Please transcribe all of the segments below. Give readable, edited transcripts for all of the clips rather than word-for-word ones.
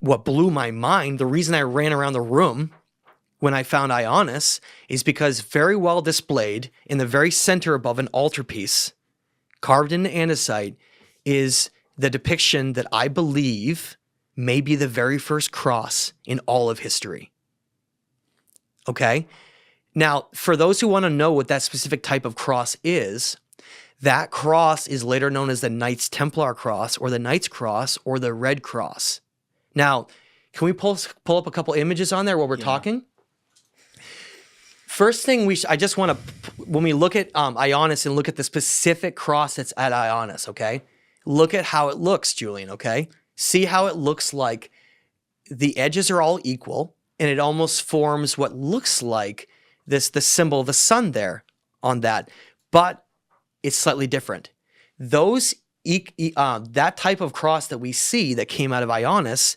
what blew my mind, the reason I ran around the room when I found Ionis is because very well displayed in the very center above an altarpiece, carved into andesite, is the depiction that I believe may be the very first cross in all of history. Okay? Now, for those who want to know what that specific type of cross is, that cross is later known as the Knights Templar cross or the Knights cross or the Red Cross. Now, can we pull up a couple images on there while we're talking? First thing I just want to, when we look at Ionis and look at the specific cross that's at Ionis, okay? Look at how it looks, Julian, okay? See how it looks like the edges are all equal and it almost forms what looks like the symbol of the sun there on that, but it's slightly different. That type of cross that we see that came out of Ionis,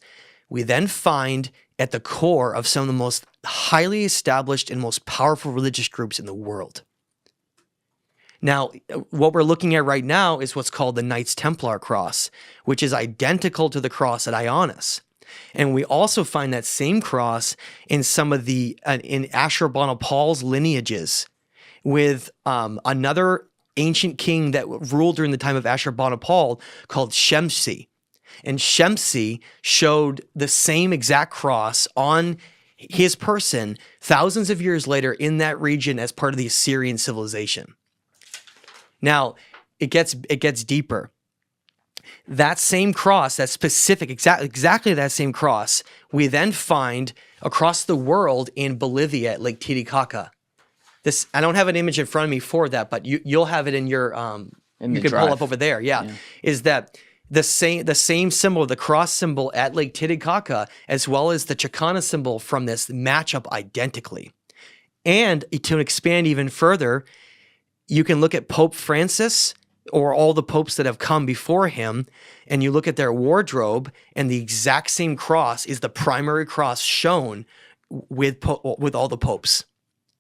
we then find at the core of some of the most highly established and most powerful religious groups in the world. Now, what we're looking at right now is what's called the Knights Templar cross, which is identical to the cross at Ionis. And we also find that same cross in some of in Ashurbanipal's lineages with another ancient king that ruled during the time of Ashurbanipal called Sensei. And Sensei showed the same exact cross on his person thousands of years later in that region as part of the Assyrian civilization. Now, it gets deeper. That same cross, that specific, exactly that same cross, we then find across the world in Bolivia at Lake Titicaca. This, I don't have an image in front of me for that, but you'll have it in your you can pull up over there. Yeah. Is that the same symbol, the cross symbol at Lake Titicaca, as well as the Chicana symbol from this match up identically. And to expand even further, you can look at Pope Francis or all the popes that have come before him, and you look at their wardrobe, and the exact same cross is the primary cross shown with all the popes.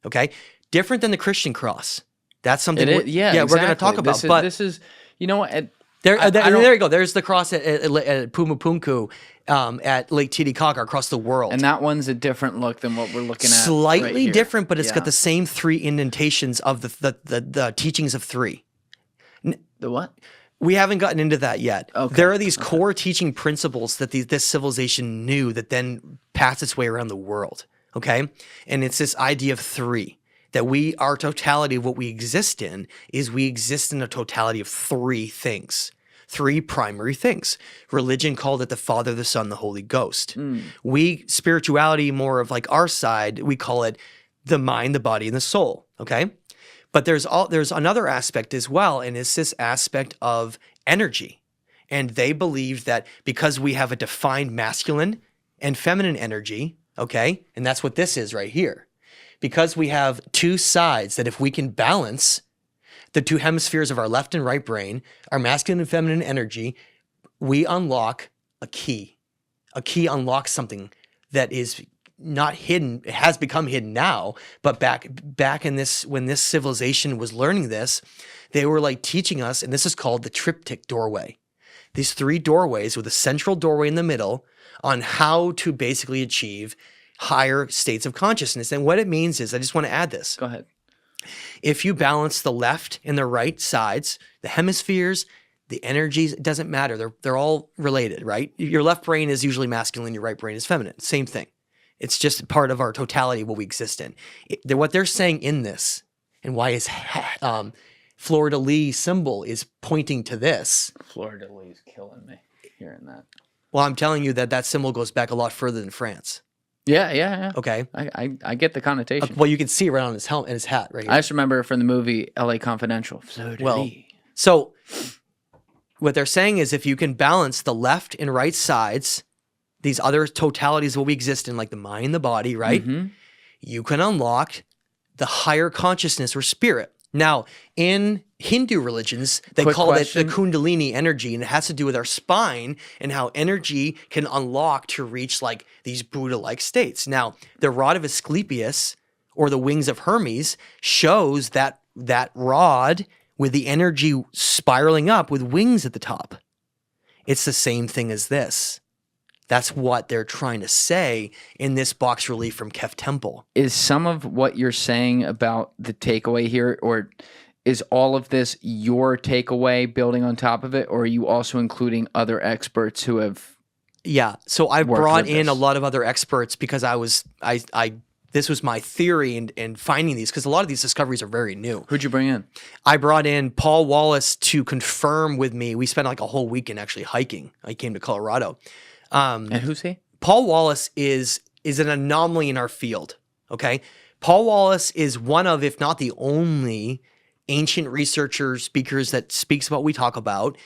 Okay? Different than the Christian cross. That's something we're going to talk about. This is you know what? There you go. There's the cross at Pumapunku at Lake Titicaca across the world. And that one's a different look than what we're looking at. Slightly different, but it's got the same three indentations of the teachings of three. The what? We haven't gotten into that yet. Okay. There are these core teaching principles that this civilization knew that then passed its way around the world. Okay? And it's this idea of three. That our totality of what we exist in is we exist in a totality of three things. Three primary things. Religion called it the Father, the Son, the Holy Ghost. Spirituality, more of like our side, we call it the mind, the body, and the soul. Okay? But there's another aspect as well, and it's this aspect of energy. And they believed that because we have a defined masculine and feminine energy, okay, and that's what this is right here. Because we have two sides that if we can balance the two hemispheres of our left and right brain, our masculine and feminine energy, we unlock a key. A key unlocks something that is not hidden. It has become hidden now, but back in this, when this civilization was learning this, they were like teaching us, and this is called the triptych doorway. These three doorways with a central doorway in the middle on how to basically achieve higher states of consciousness. And what it means is, I just want to add this. Go ahead. If you balance the left and the right sides, the hemispheres, the energies, it doesn't matter. They're all related, right? Your left brain is usually masculine, your right brain is feminine. Same thing. It's just part of our totality of what we exist in. What they're saying in this, and why is fleur-de-lis symbol is pointing to this. Fleur-de-lis is killing me hearing that. Well, I'm telling you that symbol goes back a lot further than France. Yeah. Okay. I get the connotation. Well, you can see it right on his helmet and his hat right here. I just remember from the movie L.A. Confidential. Well, so what they're saying is if you can balance the left and right sides, these other totalities of what we exist in, like the mind, the body, right? Mm-hmm. You can unlock the higher consciousness or spirit. Now, in Hindu religions, they call it the Kundalini energy, and it has to do with our spine and how energy can unlock to reach like these Buddha-like states. Now, the rod of Asclepius or the wings of Hermes shows that rod with the energy spiraling up with wings at the top. It's the same thing as this. That's what they're trying to say in this box relief from Kef Temple. Is some of what you're saying about the takeaway here, or is all of this your takeaway building on top of it, or are you also including other experts who have? Yeah, so I worked brought with in a this? lot of other experts because this was my theory in finding these, because a lot of these discoveries are very new. Who'd you bring in? I brought in Paul Wallis to confirm with me. We spent like a whole weekend actually hiking. I came to Colorado. And who's he? Paul Wallis is an anomaly in our field, okay? Paul Wallis is one of, if not the only, ancient researcher speakers that speaks about what we talk about,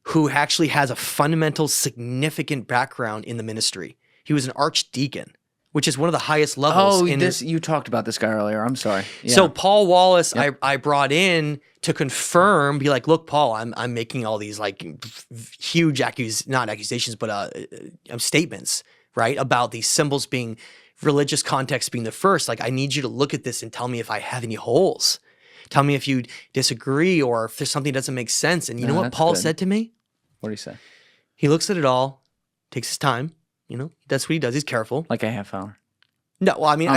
who actually has a fundamental, significant background in the ministry. He was an archdeacon, which is one of the highest levels. Oh, you talked about this guy earlier. I'm sorry. Yeah. So Paul Wallis, I brought in to confirm, be like, look, Paul, I'm making all these like huge not accusations, but statements, right, about these symbols being religious context being the first. Like, I need you to look at this and tell me if I have any holes. Tell me if you disagree or if there's something that doesn't make sense. And you know what Paul said to me? What did he say? He looks at it all, takes his time. You know, that's what he does. He's careful. Like a half hour. No, well, I mean,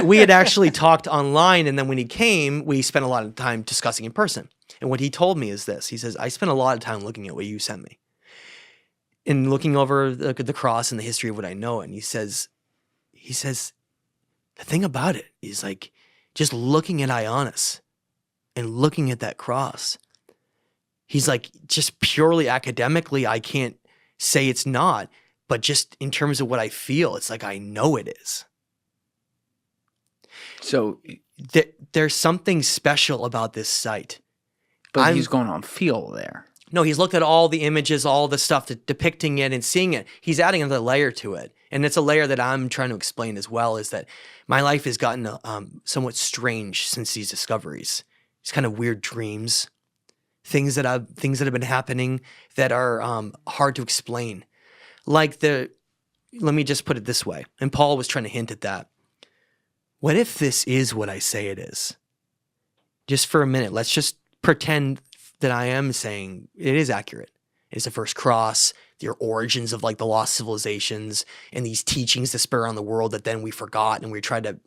we had actually talked online, and then when he came, we spent a lot of time discussing in person. And what he told me is this: he says, "I spent a lot of time looking at what you sent me, and looking over the cross and the history of what I know." And he says, the thing about it is like just looking at Ionis and looking at that cross. He's like, just purely academically, I can't say it's not. But just in terms of what I feel, it's like I know it is. So there's something special about this site. But he's going on feel there. No, he's looked at all the images, all the stuff depicting it and seeing it. He's adding another layer to it. And it's a layer that I'm trying to explain as well, is that my life has gotten somewhat strange since these discoveries. It's kind of weird dreams, things that have been happening that are hard to explain. Like let me just put it this way, and Paul was trying to hint at that. What if this is what I say it is? Just for a minute, let's just pretend that I am saying it is accurate. It's the first cross, the origins of like the lost civilizations, and these teachings that spread around the world that then we forgot and we tried to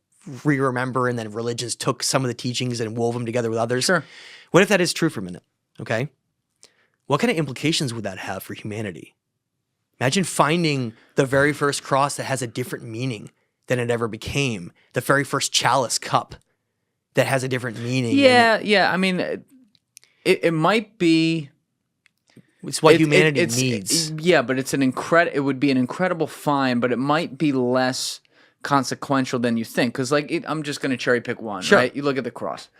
re-remember, and then religions took some of the teachings and wove them together with others. Sure. What if that is true for a minute? Okay. What kind of implications would that have for humanity? Imagine finding the very first cross that has a different meaning than it ever became. The very first chalice cup that has a different meaning. Yeah. I mean, it might be. It's what humanity needs. Yeah, but it's it would be an incredible find, but it might be less consequential than you think. Because I'm just going to cherry pick one, sure. Right? You look at the cross.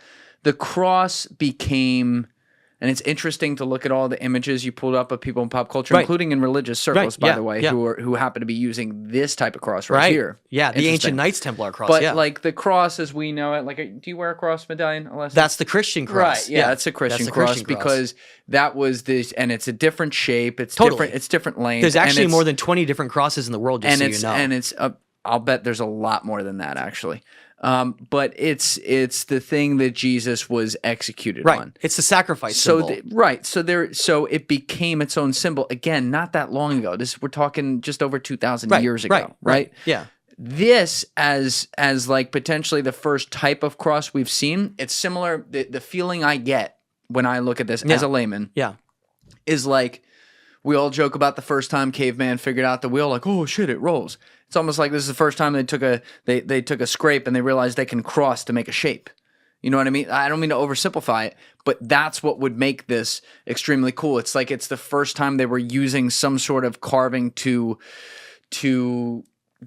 The cross became... And it's interesting to look at all the images you pulled up of people in pop culture, right. including in religious circles, by the way, yeah. who happen to be using this type of cross right here. Yeah, the ancient Knights Templar cross. But like the cross as we know it, do you wear a cross medallion, Alessia? That's the Christian cross. Right. Yeah, that's a Christian cross because that was this, and it's a different shape. It's different. It's different length. There's actually more than 20 different crosses in the world. Just so you know. And it's I'll bet there's a lot more than that actually. But it's the thing that Jesus was executed on. It's the sacrifice symbol. So it became its own symbol again, not that long ago. We're talking just over 2,000 years ago, right? Yeah. This as like potentially the first type of cross we've seen. It's similar. The feeling I get when I look at this as a layman, is like we all joke about the first time caveman figured out the wheel, like, oh shit, it rolls. It's almost like this is the first time they took a scrape and they realized they can cross to make a shape. You know what I mean? I don't mean to oversimplify it, but that's what would make this extremely cool. It's like it's the first time they were using some sort of carving to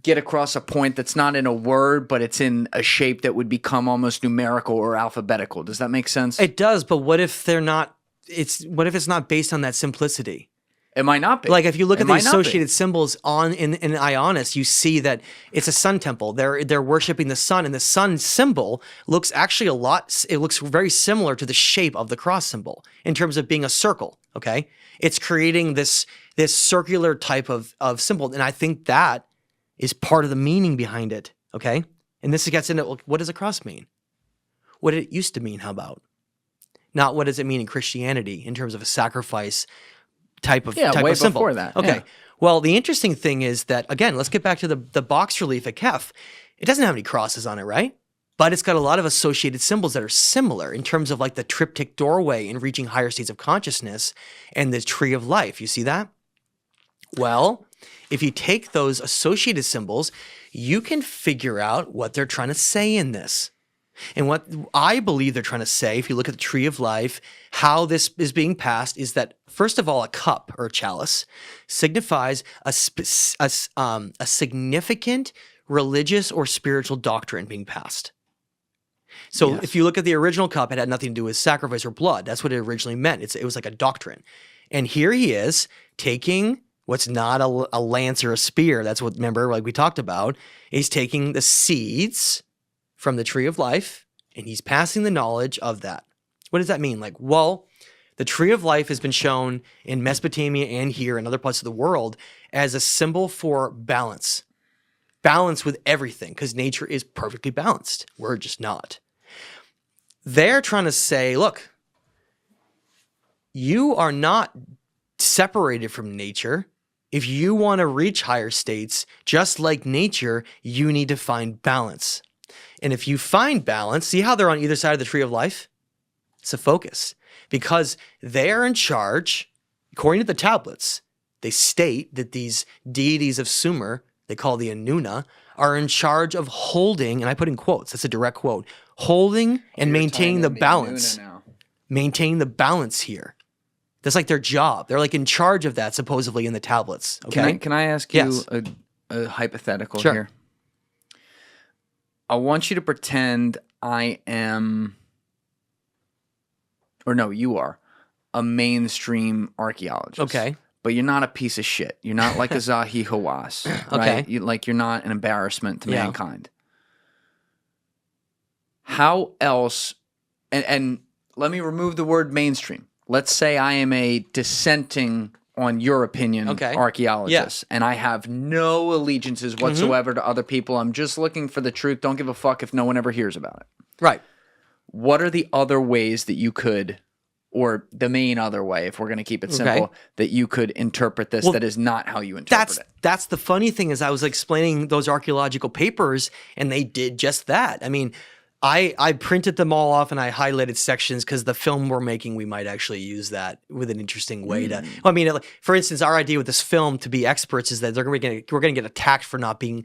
get across a point that's not in a word, but it's in a shape that would become almost numerical or alphabetical. Does that make sense? It does, but what if they're not? What if it's not based on that simplicity? It might not be. Like if you look at the associated symbols in Ionis, you see that it's a sun temple. They're worshiping the sun, and the sun symbol looks actually it looks very similar to the shape of the cross symbol in terms of being a circle. Okay, it's creating this circular type of symbol, and I think that is part of the meaning behind it. Okay, and this gets into what does a cross mean? What did it used to mean? How about not what does it mean in Christianity in terms of a sacrifice type of way symbol. Before that. Okay. Yeah. Well, the interesting thing is that, again, let's get back to the box relief at Kef. It doesn't have any crosses on it, right? But it's got a lot of associated symbols that are similar in terms of like the triptych doorway in reaching higher states of consciousness and the tree of life. You see that? Well, if you take those associated symbols, you can figure out what they're trying to say in this. And what I believe they're trying to say, if you look at the tree of life, how this is being passed is that, first of all, a cup or a chalice signifies a significant religious or spiritual doctrine being passed. So if you look at the original cup, it had nothing to do with sacrifice or blood. That's what it originally meant. It was like a doctrine. And here he is taking what's not a lance or a spear. That's what, remember, like we talked about. He's taking the seeds from the tree of life, and he's passing the knowledge of that. What does that mean? Like, well, the tree of life has been shown in Mesopotamia and here in other parts of the world as a symbol for balance. Balance with everything, because nature is perfectly balanced. We're just not. They're trying to say, look, you are not separated from nature. If you want to reach higher states, just like nature, you need to find balance. And if you find balance, see how they're on either side of the tree of life? It's a focus. Because they're in charge, according to the tablets, they state that these deities of Sumer, they call the Anunna, are in charge of holding, and I put in quotes, that's a direct quote, holding and maintaining the balance. Maintaining the balance here. That's like their job. They're like in charge of that, supposedly, in the tablets. Okay? Can I ask you a hypothetical here? I want you to pretend I am, or no, you are, a mainstream archaeologist. Okay. But you're not a piece of shit. You're not like a Zahi Hawass. Right? Okay. You're not an embarrassment to mankind. How else, and let me remove the word mainstream. Let's say I am a dissenting, on your opinion, archaeologist, and I have no allegiances whatsoever to other people. I'm just looking for the truth. Don't give a fuck if no one ever hears about it. Right. What are the other ways that you could, or the main other way, if we're going to keep it simple, that you could interpret this that is not how you interpret it? That's the funny thing is I was explaining those archaeological papers, and they did just that. I mean, I printed them all off and I highlighted sections because the film we're making, we might actually use that with an interesting way to. Well, I mean, for instance, our idea with this film to be experts is that we're going to get attacked for not being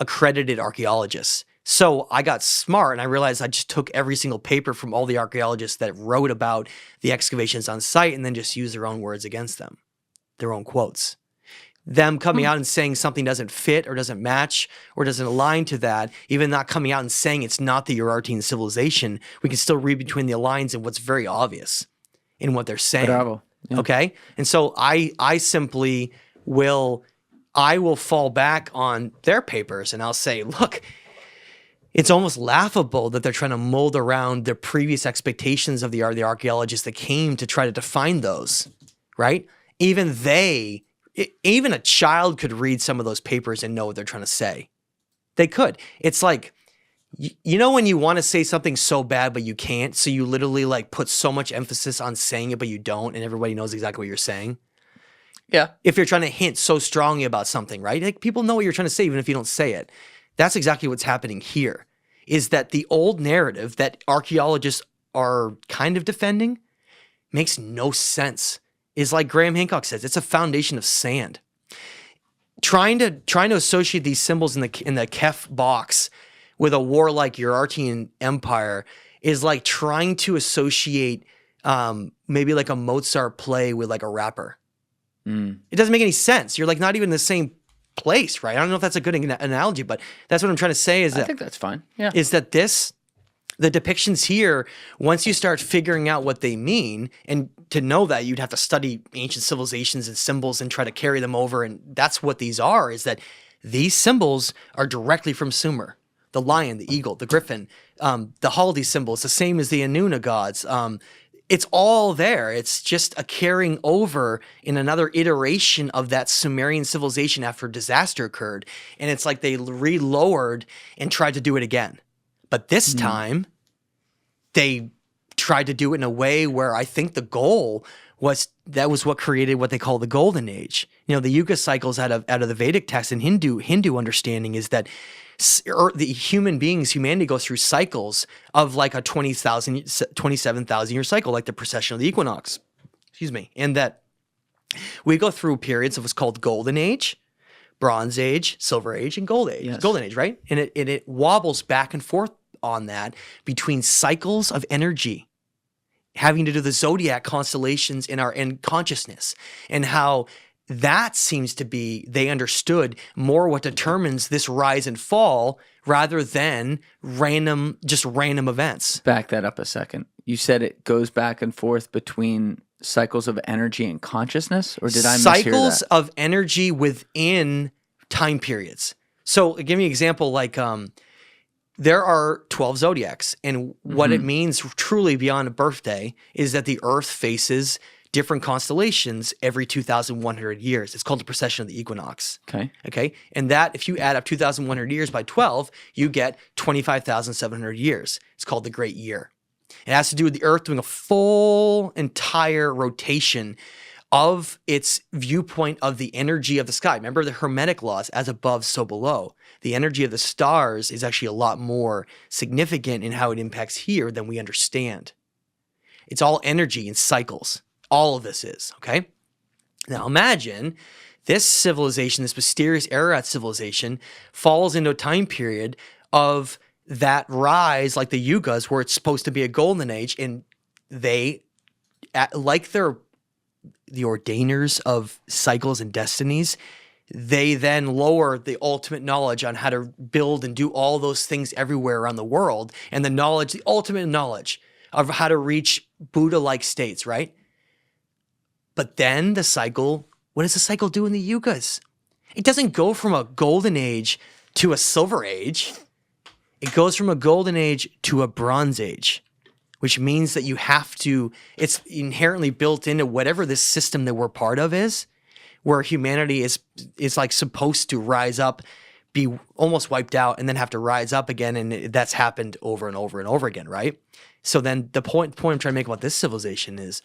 accredited archaeologists. So I got smart and I realized I just took every single paper from all the archaeologists that wrote about the excavations on site and then just used their own words against them, their own quotes. Them coming out and saying something doesn't fit or doesn't match or doesn't align to that, even not coming out and saying it's not the Urartian civilization, we can still read between the lines and what's very obvious in what they're saying. Bravo. Yeah. Okay? And so I simply will fall back on their papers and I'll say, look, it's almost laughable that they're trying to mold around their previous expectations of the archaeologists that came to try to define those, right? Even a child could read some of those papers and know what they're trying to say. They could. It's like, you know when you want to say something so bad but you can't, so you literally like put so much emphasis on saying it but you don't, and everybody knows exactly what you're saying? Yeah. If you're trying to hint so strongly about something, right? Like people know what you're trying to say even if you don't say it. That's exactly what's happening here, is that the old narrative that archaeologists are kind of defending makes no sense. Is like Graham Hancock says, it's a foundation of sand. Trying to associate these symbols in the Kef box with a warlike Urartian empire is like trying to associate maybe like a Mozart play with like a rapper. It doesn't make any sense. You're like not even in the same place, right? I don't know if that's a good analogy, but that's what I'm trying to say. I think that's fine. Yeah. Is that the depictions here, once you start figuring out what they mean, and to know that you'd have to study ancient civilizations and symbols and try to carry them over, and that's what these are, is that these symbols are directly from Sumer. The lion, the eagle, the griffin, the holiday symbols, the same as the Anunna gods. It's all there. It's just a carrying over in another iteration of that Sumerian civilization after a disaster occurred. And it's like they relowered and tried to do it again. But this time, they tried to do it in a way where I think the goal was what created what they call the Golden Age. You know, the Yuga cycles out of the Vedic text and Hindu understanding is that the humanity goes through cycles of like a 27,000 year cycle, like the precession of the equinox. Excuse me. And that we go through periods of what's called Golden Age, Bronze Age, Silver Age, and Gold Age. Yes. Golden Age, right? And it wobbles back and forth on that between cycles of energy, having to do the zodiac constellations in our consciousness, and how that seems to be, they understood more what determines this rise and fall rather than random events. Back that up a second. You said it goes back and forth between cycles of energy and consciousness, or did I mishear that? Cycles of energy within time periods. So give me an example, like there are 12 zodiacs, and what it means truly beyond a birthday is that the Earth faces different constellations every 2,100 years. It's called the precession of the equinox. Okay. And that, if you add up 2,100 years by 12, you get 25,700 years. It's called the Great Year. It has to do with the Earth doing a full entire rotation of its viewpoint of the energy of the sky. Remember the Hermetic laws, as above, so below. The energy of the stars is actually a lot more significant in how it impacts here than we understand. It's all energy and cycles. All of this is, okay? Now imagine this civilization, this mysterious Ararat civilization, falls into a time period of that rise, like the Yugas, where it's supposed to be a golden age, and they, like the ordainers of cycles and destinies, they then lower the ultimate knowledge on how to build and do all those things everywhere around the world, and the ultimate knowledge of how to reach Buddha-like states, right? But then the cycle, what does the cycle do in the Yugas? It doesn't go from a golden age to a silver age. It goes from a golden age to a bronze age, which means that it's inherently built into whatever this system that we're part of is, where humanity is like supposed to rise up, be almost wiped out, and then have to rise up again. And that's happened over and over and over again, right? So then the point I'm trying to make about this civilization is,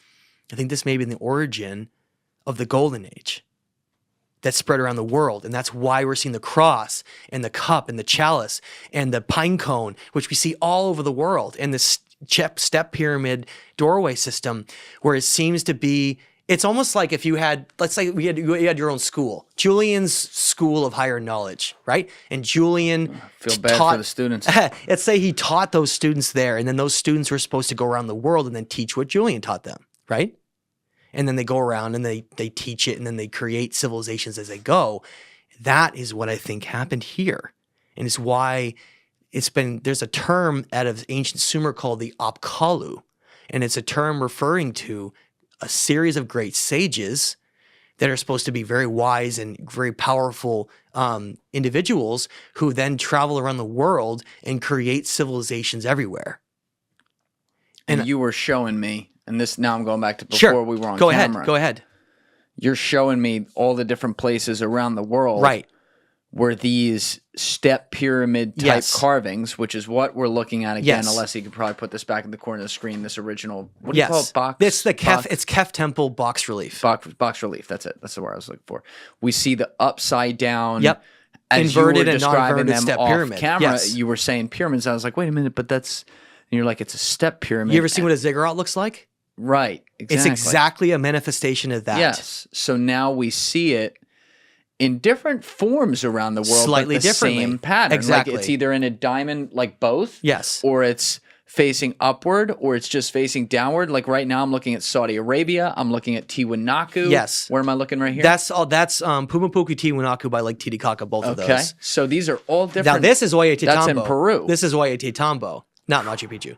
I think this may be the origin of the Golden Age that spread around the world. And that's why we're seeing the cross and the cup and the chalice and the pine cone, which we see all over the world, and the step pyramid doorway system, where it seems to be, it's almost like if you had, let's say you had your own school, Julian's School of Higher Knowledge, right? And Julian feel bad for the students. Let's say he taught those students there, and then those students were supposed to go around the world and then teach what Julian taught them. Right? And then they go around and they teach it, and then they create civilizations as they go. That is what I think happened here. And it's why there's a term out of ancient Sumer called the Apkallu. And it's a term referring to a series of great sages that are supposed to be very wise and very powerful individuals who then travel around the world and create civilizations everywhere. And you were showing me, and this, now I'm going back to before we were on camera. Go ahead. You're showing me all the different places around the world, right, where these step pyramid type carvings, which is what we're looking at again. Alessi, you could probably put this back in the corner of the screen. This original, what do you call it? Box. It's the Kef Temple box relief. Box relief. That's it. That's the word I was looking for. We see the upside down. Yep. As inverted you were and describing non-inverted them step off pyramid. camera, you were saying pyramids. I was like, wait a minute, but that's. And you're like, it's a step pyramid. You ever seen what a ziggurat looks like? Right. Exactly. It's exactly a manifestation of that. Yes. So now we see it in different forms around the world, slightly but the differently. same pattern. Exactly. Like it's either in a diamond, like both. Yes. Or it's facing upward, or it's just facing downward. Like right now, I'm looking at Saudi Arabia. I'm looking at Tiwanaku. Yes. Where am I looking right here? That's Pumapuku Tiwanaku by Lake Titicaca, both of those. Okay. So these are all different. Now this is Ollantaytambo. That's in Peru. This is Ollantaytambo, not Machu Picchu.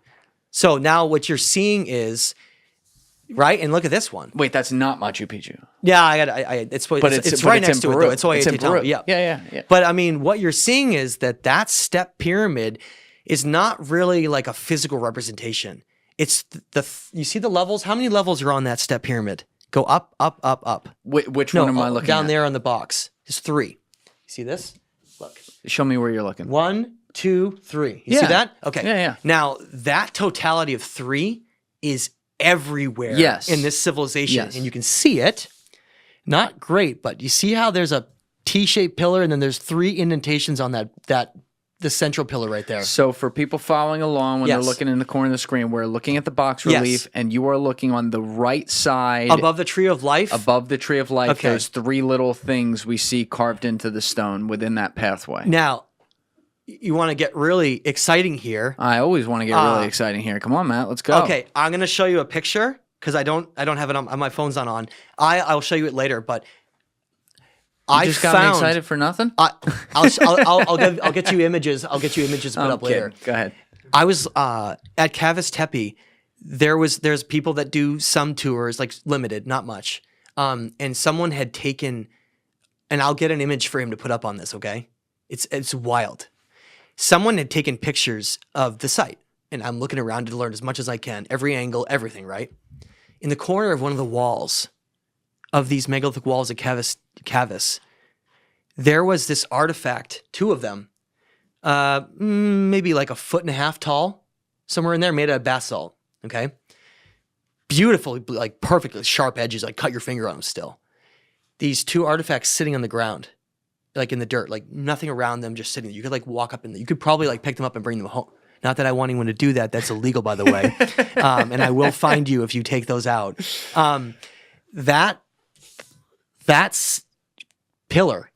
So now what you're seeing is, right? And look at this one. Wait, that's not Machu Picchu. Yeah, it's right next to it though. It's Ollantaytambo. Yeah. But I mean, what you're seeing is that step pyramid is not really like a physical representation. It's you see the levels? How many levels are on that step pyramid? Go up, up, up, up. Which one am I looking at? Down there on the box. There's 3. You see this? Look. Show me where you're looking. 1, 2, 3. You see that? Okay. Yeah. Now, that totality of 3 is everywhere Yes. in this civilization. Yes. And you can see it. Not great, but you see how there's a T-shaped pillar and then there's 3 indentations on the central pillar right there. So for people following along when they're looking in the corner of the screen, we're looking at the box relief and you are looking on the right side. Above the tree of life? Above the tree of life, there's 3 little things we see carved into the stone within that pathway. Now, you want to get really exciting here. I always want to get really exciting here. Come on, Matt, let's go. Okay, I'm going to show you a picture because I don't have it on, my phone's not on. I'll show you it later, but you just got me excited for nothing? I'll get you images. I'll get you images to put up later. Go ahead. I was at Cavis Tepe. There's people that do some tours, like limited, not much. And someone had taken, and I'll get an image for him to put up on this. Okay, it's wild. Someone had taken pictures of the site, and I'm looking around to learn as much as I can, every angle, everything. Right in the corner of one of the walls of these megalithic walls at Cavis, there was this artifact, 2 of them, maybe like 1.5 feet tall, somewhere in there, made out of basalt. Okay, beautiful, like perfectly sharp edges, like cut your finger on them. Still, these 2 artifacts sitting on the ground, like in the dirt, like nothing around them, just sitting there. You could like walk up in there. You could probably like pick them up and bring them home. Not that I want anyone to do that. That's illegal, by the way. And I will find you if you take those out. That's pillar.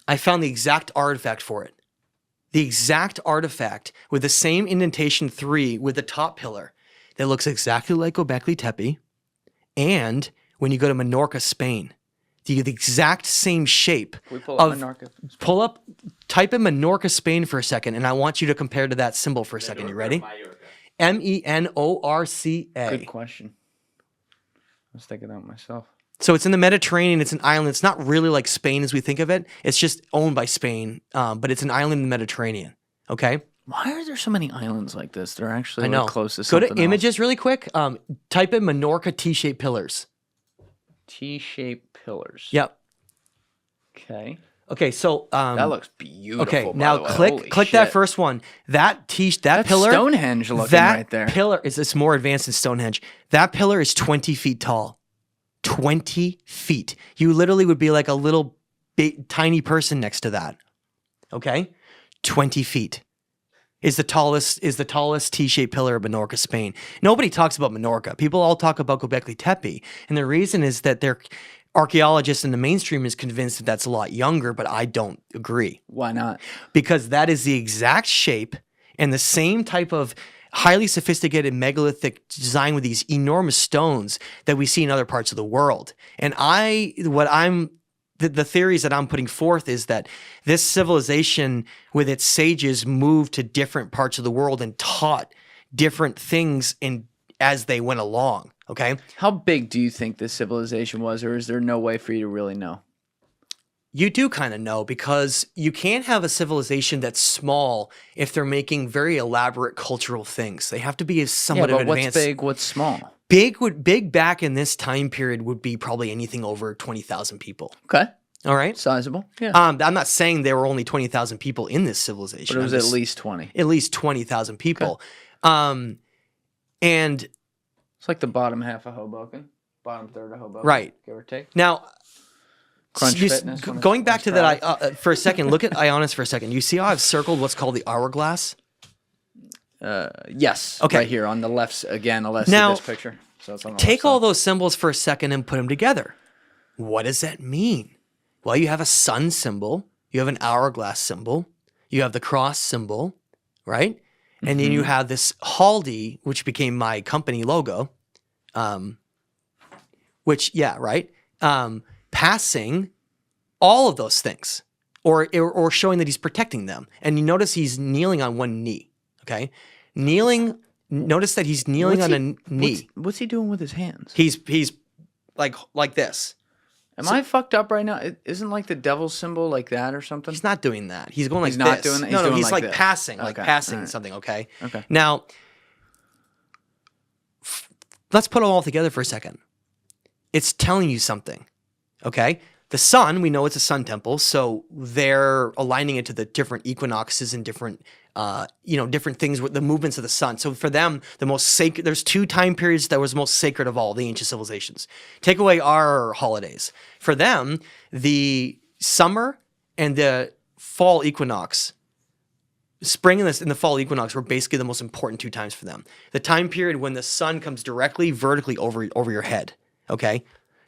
I found the exact artifact for it. The exact artifact with the same indentation 3 with the top pillar that looks exactly like Göbekli Tepe. And when you go to Menorca, Spain, the exact same shape. Can we pull up Menorca? Type in Menorca, Spain for a second, and I want you to compare to that symbol for a second. You ready? Menorca. Good question. I was thinking that myself. So it's in the Mediterranean. It's an island. It's not really like Spain as we think of it. It's just owned by Spain, but it's an island in the Mediterranean. Okay? Why are there so many islands like this? They're actually like close to Go something to images really quick. Type in Menorca T-shaped pillars. T-shaped pillars. Yep. Okay. Okay, so that looks beautiful. Okay, now click that first one. That pillar, Stonehenge looking right there. That pillar it's more advanced than Stonehenge. That pillar is 20 feet tall. 20 feet. You literally would be like a little tiny person next to that. Okay? 20 feet is the tallest T-shaped pillar of Menorca, Spain. Nobody talks about Menorca. People all talk about Göbekli Tepe. And the reason is that they're archaeologists in the mainstream is convinced that that's a lot younger, but I don't agree. Why not? Because that is the exact shape and the same type of highly sophisticated megalithic design with these enormous stones that we see in other parts of the world. And the theories that I'm putting forth is that this civilization with its sages moved to different parts of the world and taught different things as they went along. Okay. How big do you think this civilization was, or is there no way for you to really know? You do kind of know, because you can't have a civilization that's small if they're making very elaborate cultural things. They have to be somewhat of advanced. What's big, what's small? Big back in this time period would be probably anything over 20,000 people. Okay. All right. Sizable. Yeah. I'm not saying there were only 20,000 people in this civilization. But it was at least 20. At least 20,000 people. Okay. And it's like the bottom half of Hoboken, bottom third of Hoboken, right? Give or take. Now, Crunch Fitness. Going back to that, for a second, look at Ionis for a second. You see how I've circled what's called the hourglass? Yes. Okay. Right here on the left, again, the left now, of this picture. So it's on the take all those symbols for a second and put them together. What does that mean? Well, you have a sun symbol, you have an hourglass symbol, you have the cross symbol, right? And then you have this Haldi, which became my company logo, passing all of those things, or showing that he's protecting them. And you notice he's kneeling on one knee, okay? Notice that he's kneeling on a knee. What's he doing with his hands? He's like this. Am I fucked up right now? Isn't like the devil's symbol like that or something? He's not doing that. He's going like this. He's not doing that? No, he's like this. passing, okay. like passing right. something, okay? Okay. Now, let's put it all together for a second. It's telling you something, okay? The sun, we know it's a sun temple, so they're aligning it to the different equinoxes and different, different things with the movements of the sun. So for them, the most sacred, there's 2 time periods that was most sacred of all the ancient civilizations. Take away our holidays. For them, the summer and the fall equinox, spring and the fall equinox were basically the most important 2 times for them. The time period when the sun comes directly, vertically over your head, okay?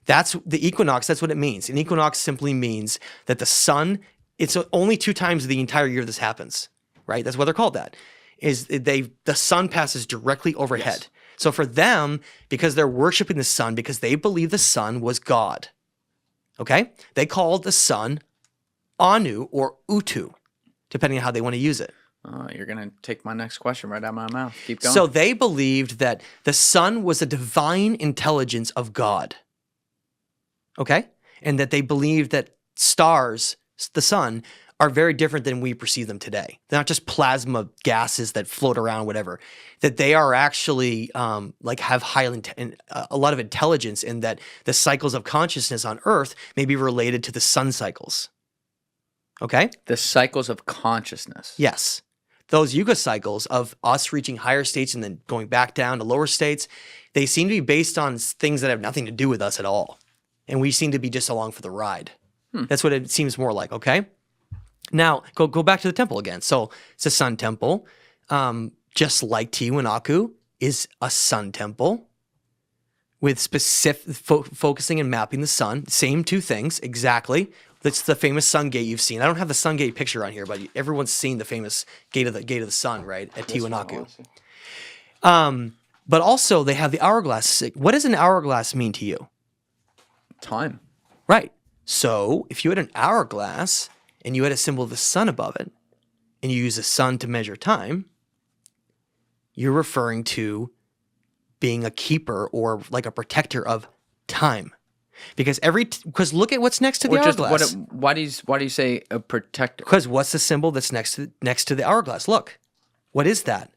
That's the equinox. That's what it means. An equinox simply means that the sun, it's only 2 times the entire year this happens, right? That's what they're called that. The sun passes directly overhead. Yes. So for them, because they're worshiping the sun, because they believe the sun was God, okay? They called the sun Anu or Utu, depending on how they want to use it. You're going to take my next question right out of my mouth. Keep going. So they believed that the sun was a divine intelligence of God. Okay? And that they believe that stars, the sun, are very different than we perceive them today. They're not just plasma gases that float around, whatever. That they are actually have a lot of intelligence, and that the cycles of consciousness on Earth may be related to the sun cycles. Okay? The cycles of consciousness. Yes. Those yuga cycles of us reaching higher states and then going back down to lower states, they seem to be based on things that have nothing to do with us at all. And we seem to be just along for the ride. That's what it seems more like, okay? Now, go back to the temple again. So it's a sun temple. Just like Tiwanaku is a sun temple with specific focusing and mapping the sun. Same 2 things, exactly. That's the famous sun gate you've seen. I don't have the sun gate picture on here, but everyone's seen the famous gate of the sun, right, at Tiwanaku. But also they have the hourglass. What does an hourglass mean to you? Time. Right. So if you had an hourglass and you had a symbol of the sun above it, and you use the sun to measure time, you're referring to being a keeper or like a protector of time. Because look at what's next to the hourglass. Why do you say a protector? Because what's the symbol that's next to the hourglass? Look, what is that?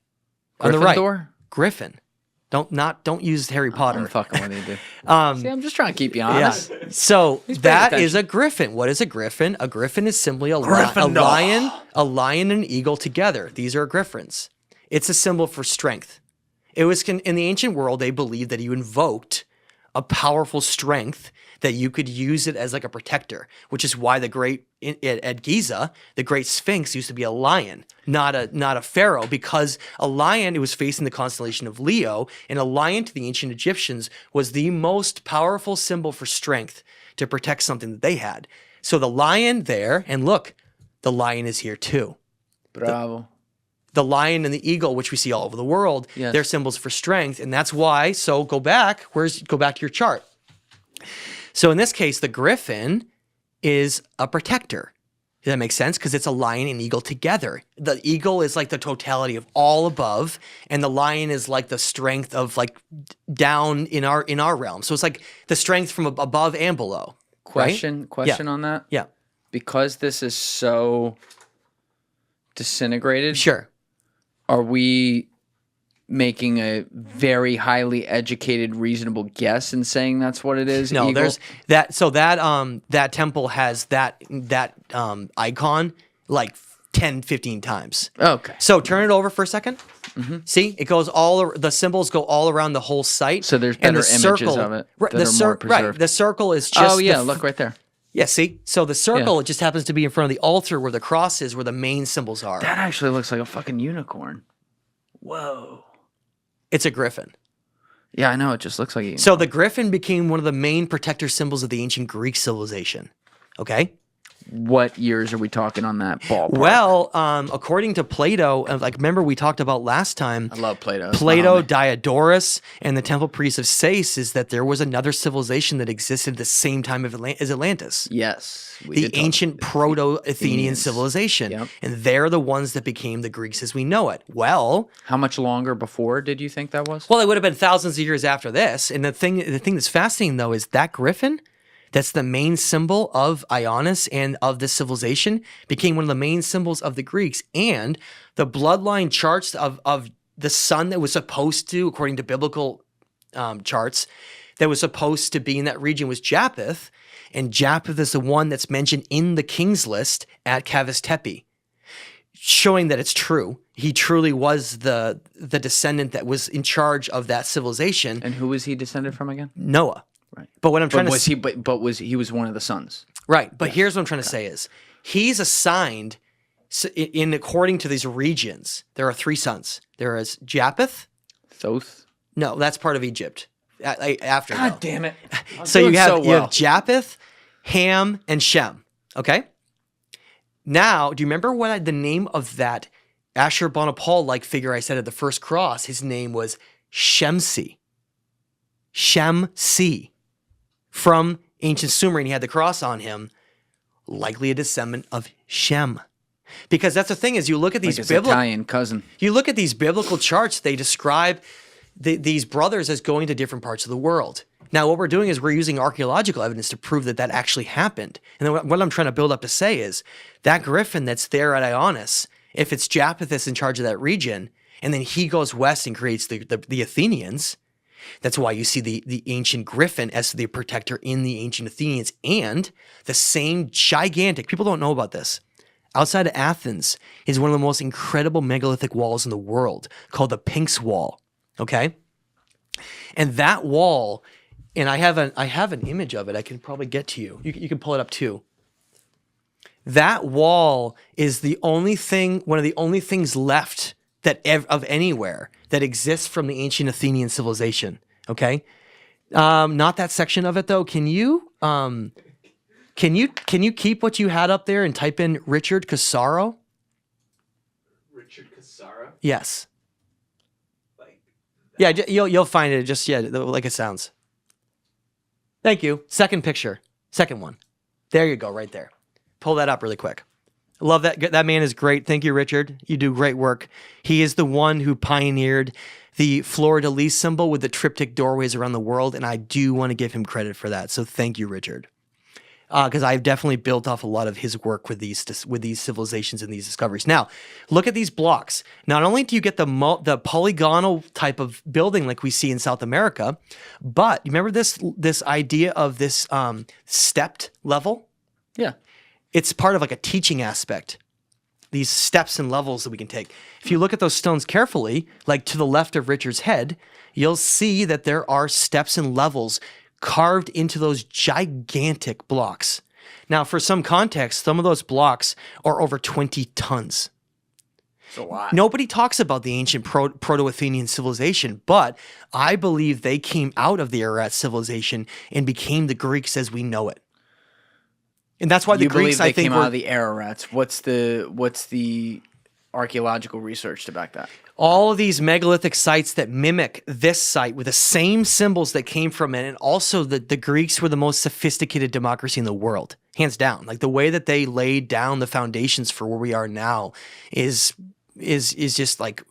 On the right, Griffin. Don't use Harry Potter. I'm fucking with you, dude. See, I'm just trying to keep you honest. Yeah. So that is a griffin. What is a griffin? A griffin is simply a lion, and an eagle together. These are griffins. It's a symbol for strength. It was in the ancient world, they believed that you invoked a powerful strength that you could use it as like a protector, which is why at Giza, the great Sphinx used to be a lion, not a pharaoh, because a lion, it was facing the constellation of Leo, and a lion to the ancient Egyptians was the most powerful symbol for strength to protect something that they had. So the lion there, and look, the lion is here too. Bravo. The lion and the eagle, which we see all over the world, yes. They're symbols for strength. And that's why, so go back to your chart. So in this case, the griffin is a protector. Does that make sense? Because it's a lion and eagle together. The eagle is like the totality of all above, and the lion is like the strength of like down in our realm. So it's like the strength from above and below. Question on that? Yeah. Because this is so disintegrated. Sure. Are we making a very highly educated, reasonable guess in saying that's what it is? No, eagle? There's that. So that temple has that icon like 10, 15 times. Okay. So turn it over for a second. Mm-hmm. See, it goes the symbols go all around the whole site. So there's better images of it that are more preserved. Right. The circle is just. Oh yeah, look right there. Yeah, see? So the circle, it just happens to be in front of the altar where the cross is, where the main symbols are. That actually looks like a fucking unicorn. Whoa. It's a griffin. Yeah, I know. It just looks like a unicorn. So the griffin became one of the main protector symbols of the ancient Greek civilization. Okay? What years are we talking on that ballpark? Well, according to Plato, remember we talked about last time. I love Plato. Plato, Diodorus, and the temple priests of Sais is that there was another civilization that existed at the same time as Atlantis. Yes. The ancient Proto-Athenian civilization. Yep. And they're the ones that became the Greeks as we know it. Well... How much longer before did you think that was? Well, it would have been thousands of years after this. And the thing that's fascinating, though, is that griffin... That's the main symbol of Ionis and of this civilization, became one of the main symbols of the Greeks. And the bloodline charts of the sun that was supposed to, according to biblical charts, that was supposed to be in that region was Japheth, and Japheth is the one that's mentioned in the king's list at Kavis Tepe, showing that it's true. He truly was the descendant that was in charge of that civilization. And who was he descended from again? Noah. Right. But what I'm trying to was he? But was he was one of the sons? Right. But here's what I'm trying to say is he's assigned in according to these regions. There are 3 sons. There is Japheth. Thoth. No, that's part of Egypt. After God damn it. So you have Japheth, Ham, and Shem. Okay. Now, do you remember what the name of that Ashurbanipal-like figure I said at the first cross? His name was Shemsi. Shemsi. From ancient Sumer, and he had the cross on him, likely a descendant of Shem. Because that's the thing is you look at these Italian cousin. You look at these biblical charts, they describe these brothers as going to different parts of the world. Now, what we're doing is we're using archaeological evidence to prove that that actually happened. And then what I'm trying to build up to say is that griffin that's there at Ionis, if it's Japheth that's in charge of that region, and then he goes west and creates the Athenians, that's why you see the ancient griffin as the protector in the ancient Athenians, and the same gigantic, people don't know about this, outside of Athens is one of the most incredible megalithic walls in the world called the Pnyx Wall. Okay? And that wall, and I have an image of it I can probably get to you. You can pull it up too. That wall is the only thing, one of the only things left of anywhere that exists from the ancient Athenian civilization. Okay? Not that section of it though. Can you keep what you had up there and type in Richard Casaro? Richard Casaro? Yes. Yeah, you'll find it just like it sounds. Thank you. Second picture. Second one. There you go, right there. Pull that up really quick. I love that. That man is great. Thank you, Richard. You do great work. He is the one who pioneered the fleur-de-lis symbol with the triptych doorways around the world, and I do want to give him credit for that. So thank you, Richard. Because I've definitely built off a lot of his work with these civilizations and these discoveries. Now, look at these blocks. Not only do you get the polygonal type of building like we see in South America, but you remember this idea of this stepped level? Yeah. It's part of like a teaching aspect. These steps and levels that we can take. If you look at those stones carefully, like to the left of Richard's head, you'll see that there are steps and levels carved into those gigantic blocks. Now, for some context, some of those blocks are over 20 tons. It's a lot. Nobody talks about the ancient Proto-Athenian civilization, but I believe they came out of the Ararat civilization and became the Greeks as we know it. And that's why the Greeks, I think, came out of the Ararats. What's the archaeological research to back that? All of these megalithic sites that mimic this site with the same symbols that came from it, and also the Greeks were the most sophisticated democracy in the world, hands down. Like the way that they laid down the foundations for where we are now is just like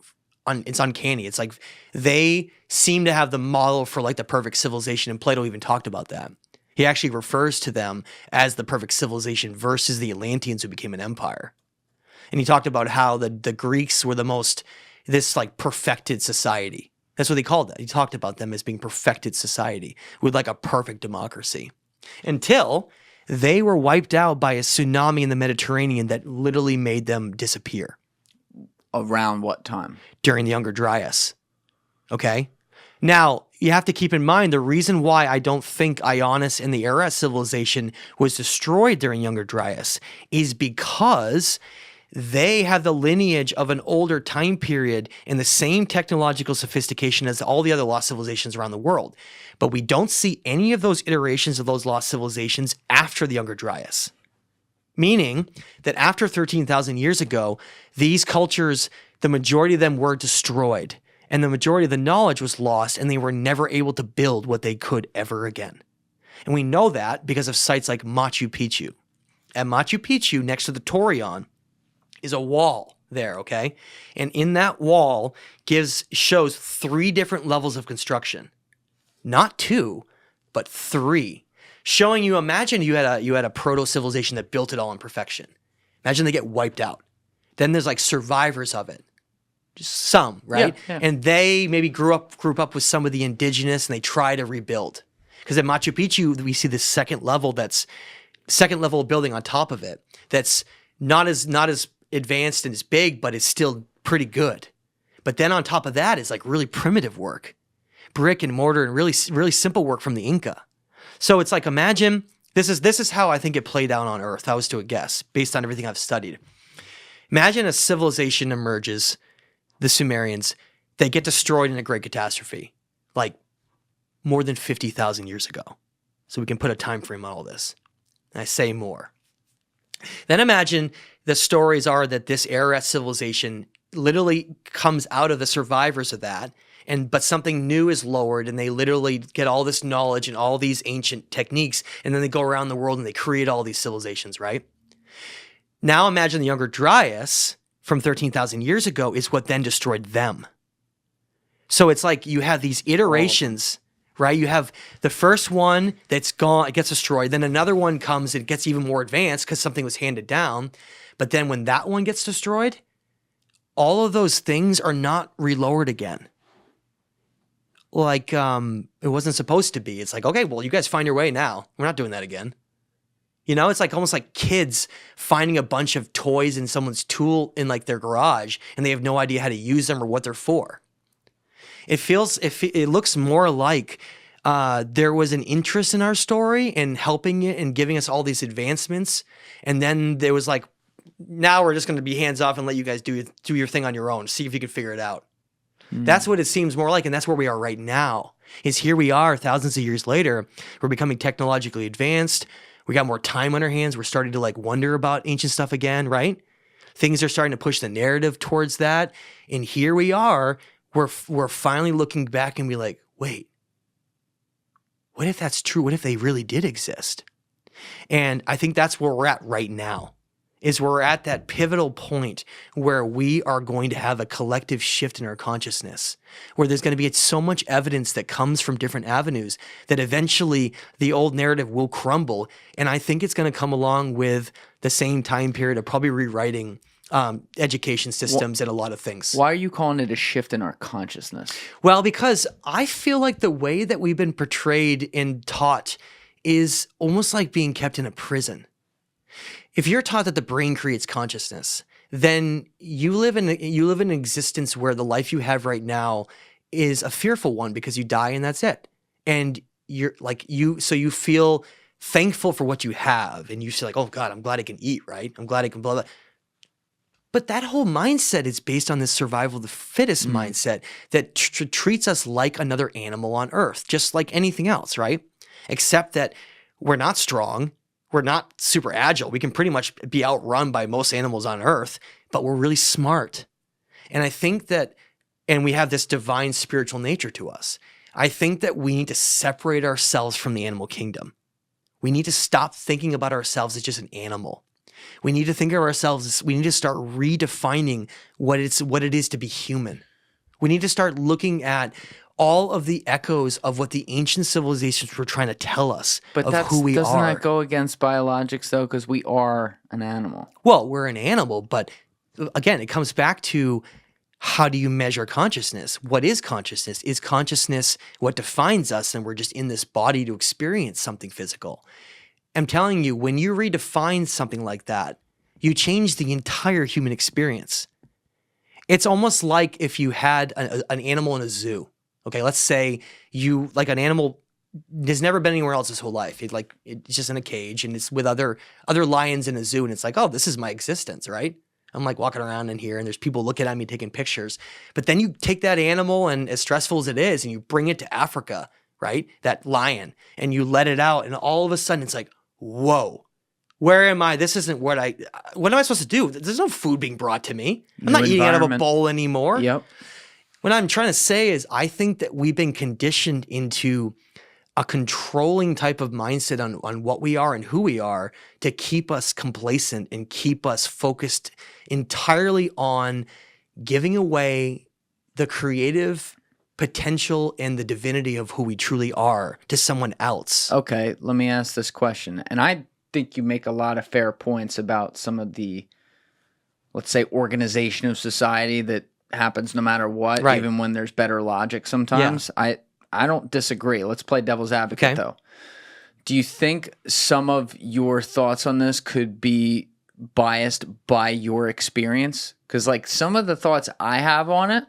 it's uncanny. It's like they seem to have the model for like the perfect civilization, and Plato even talked about that. He actually refers to them as the perfect civilization versus the Atlanteans who became an empire. And he talked about how the Greeks were this like perfected society. That's what he called it. He talked about them as being perfected society with like a perfect democracy until they were wiped out by a tsunami in the Mediterranean that literally made them disappear. Around what time? During the Younger Dryas. Okay? Now, you have to keep in mind the reason why I don't think Ionis and the Ararat civilization was destroyed during Younger Dryas is because they have the lineage of an older time period and the same technological sophistication as all the other lost civilizations around the world. But we don't see any of those iterations of those lost civilizations after the Younger Dryas. Meaning that after 13,000 years ago, these cultures, the majority of them were destroyed. And the majority of the knowledge was lost, and they were never able to build what they could ever again. And we know that because of sites like Machu Picchu. At Machu Picchu, next to the Torion, is a wall there, okay? And in that wall shows 3 different levels of construction. Not 2, but 3. Showing you, imagine you had a proto-civilization that built it all in perfection. Imagine they get wiped out. Then there's like survivors of it. Just some, right? Yeah. And they maybe grew up with some of the indigenous and they try to rebuild. Because at Machu Picchu, we see this second level building on top of it that's not as advanced and as big, but it's still pretty good. But then on top of that is like really primitive work, brick and mortar, and really, really simple work from the Inca. So it's like, imagine, this is how I think it played out on Earth. I was to a guess based on everything I've studied. Imagine a civilization emerges, the Sumerians, they get destroyed in a great catastrophe, like more than 50,000 years ago. So we can put a time frame on all this. And I say more. Then imagine the stories are that this Ararat civilization literally comes out of the survivors of that, but something new is lowered, and they literally get all this knowledge and all these ancient techniques, and then they go around the world and they create all these civilizations, right? Now imagine the Younger Dryas from 13,000 years ago is what then destroyed them. So it's like you have these iterations, right? You have the first one that's gone, it gets destroyed. Then another one comes and it gets even more advanced because something was handed down. But then when that one gets destroyed, all of those things are not relowered again. Like it wasn't supposed to be. It's like, okay, well, you guys find your way now. We're not doing that again. You know, it's like almost like kids finding a bunch of toys in someone's tool in like their garage, and they have no idea how to use them or what they're for. It looks more like there was an interest in our story and helping it and giving us all these advancements. And then there was like, now we're just going to be hands off and let you guys do your thing on your own. See if you can figure it out. That's what it seems more like. And that's where we are right now, is here we are thousands of years later. We're becoming technologically advanced. We got more time on our hands. We're starting to like wonder about ancient stuff again, right? Things are starting to push the narrative towards that. And here we are. We're finally looking back and be like, wait, what if that's true? What if they really did exist? And I think that's where we're at right now, is we're at that pivotal point where we are going to have a collective shift in our consciousness, where there's going to be so much evidence that comes from different avenues that eventually the old narrative will crumble. And I think it's going to come along with the same time period of probably rewriting education systems and a lot of things. Why are you calling it a shift in our consciousness? Well, because I feel like the way that we've been portrayed and taught is almost like being kept in a prison. If you're taught that the brain creates consciousness, then you live in an existence where the life you have right now is a fearful one because you die and that's it. And so you feel thankful for what you have, and you feel like, oh God, I'm glad I can eat, right? I'm glad I can blah, blah. But that whole mindset is based on this survival of the fittest mindset that treats us like another animal on Earth, just like anything else, right? Except that we're not strong. We're not super agile. We can pretty much be outrun by most animals on Earth, but we're really smart. And I think and we have this divine spiritual nature to us. I think that we need to separate ourselves from the animal kingdom. We need to stop thinking about ourselves as just an animal. We need to think of ourselves, we need to start redefining what it is to be human. We need to start looking at all of the echoes of what the ancient civilizations were trying to tell us of who we are. Doesn't that go against biologics, though? Because we are an animal. Well, we're an animal, but again, it comes back to how do you measure consciousness? What is consciousness? Is consciousness what defines us, and we're just in this body to experience something physical? I'm telling you, when you redefine something like that, you change the entire human experience. It's almost like if you had an animal in a zoo. Okay, let's say you, like, an animal has never been anywhere else his whole life. It's just in a cage, and it's with other lions in a zoo, and it's like, oh, this is my existence, right? I'm like walking around in here, and there's people looking at me taking pictures. But then you take that animal, and as stressful as it is, and you bring it to Africa, right? That lion, and you let it out, and all of a sudden it's like, whoa, where am I? This isn't what am I supposed to do? There's no food being brought to me. I'm not eating out of a bowl anymore. Yep. What I'm trying to say is I think that we've been conditioned into a controlling type of mindset on what we are and who we are to keep us complacent and keep us focused entirely on giving away the creative potential and the divinity of who we truly are to someone else. Okay, let me ask this question. And I think you make a lot of fair points about some of the, let's say, organization of society that happens no matter what, right, even when there's better logic sometimes. Yeah. I don't disagree. Let's play devil's advocate though. Do you think some of your thoughts on this could be biased by your experience? Because like some of the thoughts I have on it,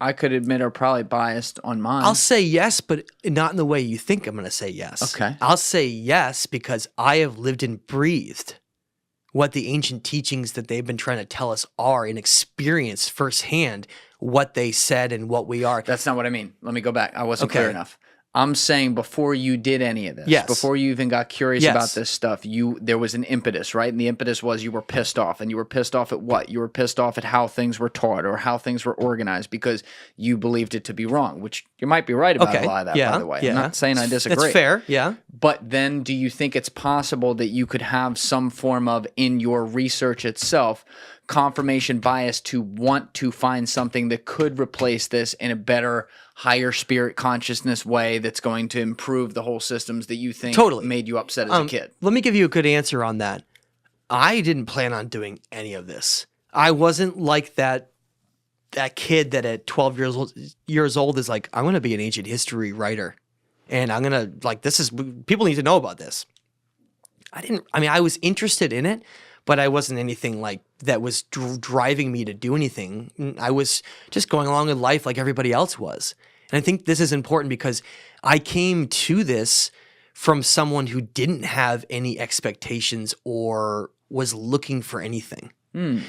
I could admit are probably biased on mine. I'll say yes, but not in the way you think I'm going to say yes. Okay. I'll say yes because I have lived and breathed what the ancient teachings that they've been trying to tell us are and experienced firsthand what they said and what we are. That's not what I mean. Let me go back. I wasn't clear enough. I'm saying before you did any of this, before you even got curious about this stuff, there was an impetus, right? And the impetus was you were pissed off. And you were pissed off at what? You were pissed off at how things were taught or how things were organized because you believed it to be wrong, which you might be right about a lot of that, by the way. I'm not saying I disagree. That's fair, yeah. But then do you think it's possible that you could have some form of, in your research itself, confirmation bias to want to find something that could replace this in a better, higher spirit consciousness way that's going to improve the whole systems that you think made you upset as a kid? Let me give you a good answer on that. I didn't plan on doing any of this. I wasn't like that kid that at 12 years old is like, I'm going to be an ancient history writer. And I'm going to, like, people need to know about this. I was interested in it, but I wasn't anything like that was driving me to do anything. I was just going along with life like everybody else was. And I think this is important because I came to this from someone who didn't have any expectations or was looking for anything.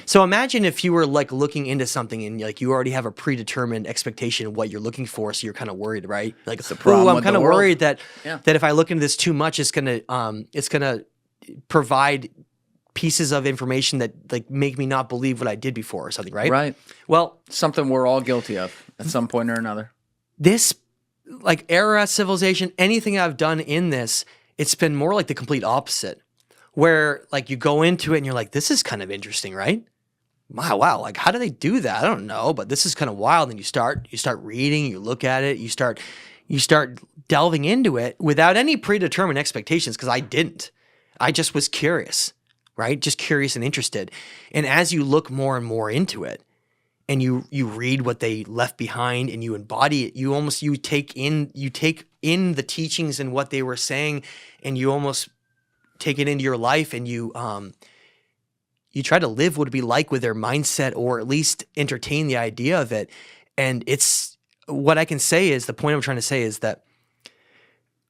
So imagine if you were like looking into something and like you already have a predetermined expectation of what you're looking for, so you're kind of worried, right? Like, I'm kind of worried that if I look into this too much, it's gonna provide pieces of information that like make me not believe what I did before or something, right? Right. Well, something we're all guilty of at some point or another. This like era, civilization, anything I've done in this, it's been more like the complete opposite. Where like you go into it and you're like, this is kind of interesting, right? Wow, like how do they do that? I don't know, but this is kind of wild. And you start reading, you look at it, you start delving into it without any predetermined expectations, because I didn't. I just was curious, right? Just curious and interested. And as you look more and more into it, and you read what they left behind and you embody it, you take in the teachings and what they were saying, and you almost take it into your life, and you try to live what it'd be like with their mindset, or at least entertain the idea of it. And it's what I can say is, the point I'm trying to say is that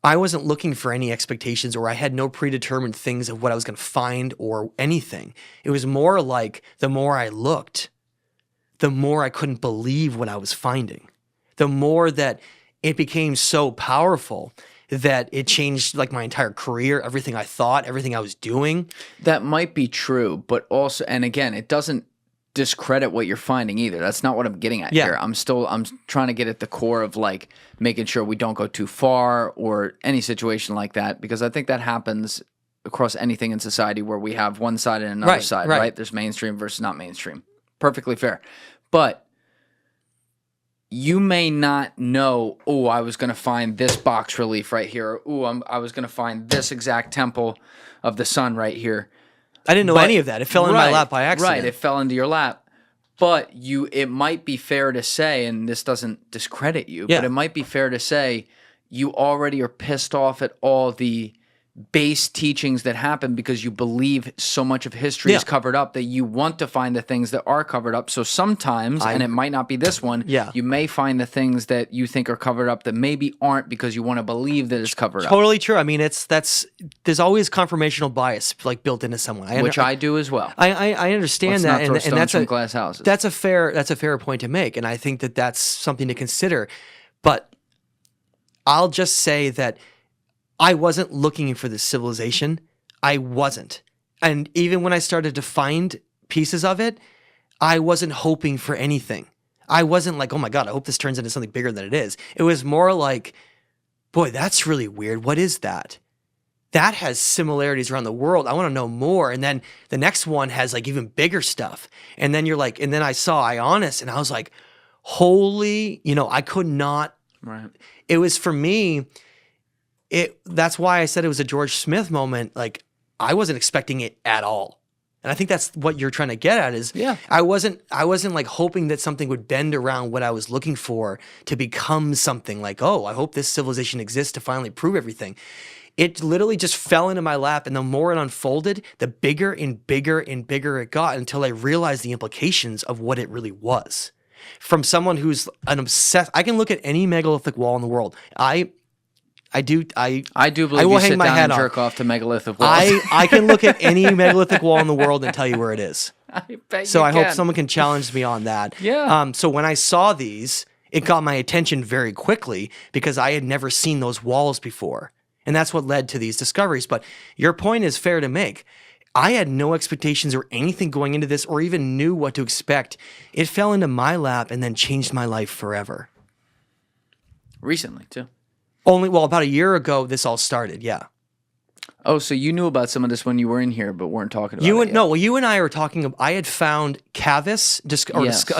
I wasn't looking for any expectations, or I had no predetermined things of what I was going to find or anything. It was more like the more I looked, the more I couldn't believe what I was finding. The more that it became so powerful that it changed like my entire career, everything I thought, everything I was doing. That might be true, but also, and again, it doesn't discredit what you're finding either. That's not what I'm getting at here. I'm trying to get at the core of like making sure we don't go too far or any situation like that, because I think that happens across anything in society where we have one side and another side, right? There's mainstream versus not mainstream. Perfectly fair. But you may not know, oh, I was going to find this box relief right here. Or, oh, I was going to find this exact temple of the sun right here. I didn't know any of that. It fell in my lap by accident. Right, it fell into your lap. But it might be fair to say, and this doesn't discredit you, but it might be fair to say you already are pissed off at all the base teachings that happen because you believe so much of history is covered up that you want to find the things that are covered up. So sometimes, and it might not be this one, you may find the things that you think are covered up that maybe aren't, because you want to believe that it's covered up. Totally true. I mean, there's always confirmational bias like built into someone, which I do as well. I understand that, and that's from glass houses. That's a fair point to make, and I think that that's something to consider. But I'll just say that I wasn't looking for this civilization. I wasn't. And even when I started to find pieces of it, I wasn't hoping for anything. I wasn't like, oh my God, I hope this turns into something bigger than it is. It was more like, boy, that's really weird. What is that? That has similarities around the world. I want to know more. And then the next one has like even bigger stuff. And then you're like, and then I saw Ionis and I was like, holy, I could not. Right. It was for me. That's why I said it was a George Smith moment. Like, I wasn't expecting it at all. And I think that's what you're trying to get at is I wasn't like hoping that something would bend around what I was looking for to become something like, oh, I hope this civilization exists to finally prove everything. It literally just fell into my lap, and the more it unfolded, the bigger and bigger and bigger it got until I realized the implications of what it really was. From someone who's an obsessed, I can look at any megalithic wall in the world. I do believe you sit down and jerk off to megalithic walls. I can look at any megalithic wall in the world and tell you where it is. I bet so you I can. hope someone can challenge me on that. Yeah. So when I saw these, it got my attention very quickly because I had never seen those walls before. And that's what led to these discoveries. But your point is fair to make. I had no expectations or anything going into this or even knew what to expect. It fell into my lap and then changed my life forever. Recently, too. About a year ago, this all started, yeah. Oh, so you knew about some of this when you were in here, but weren't talking about it yet. No, well, you and I were talking. I had found Cavis,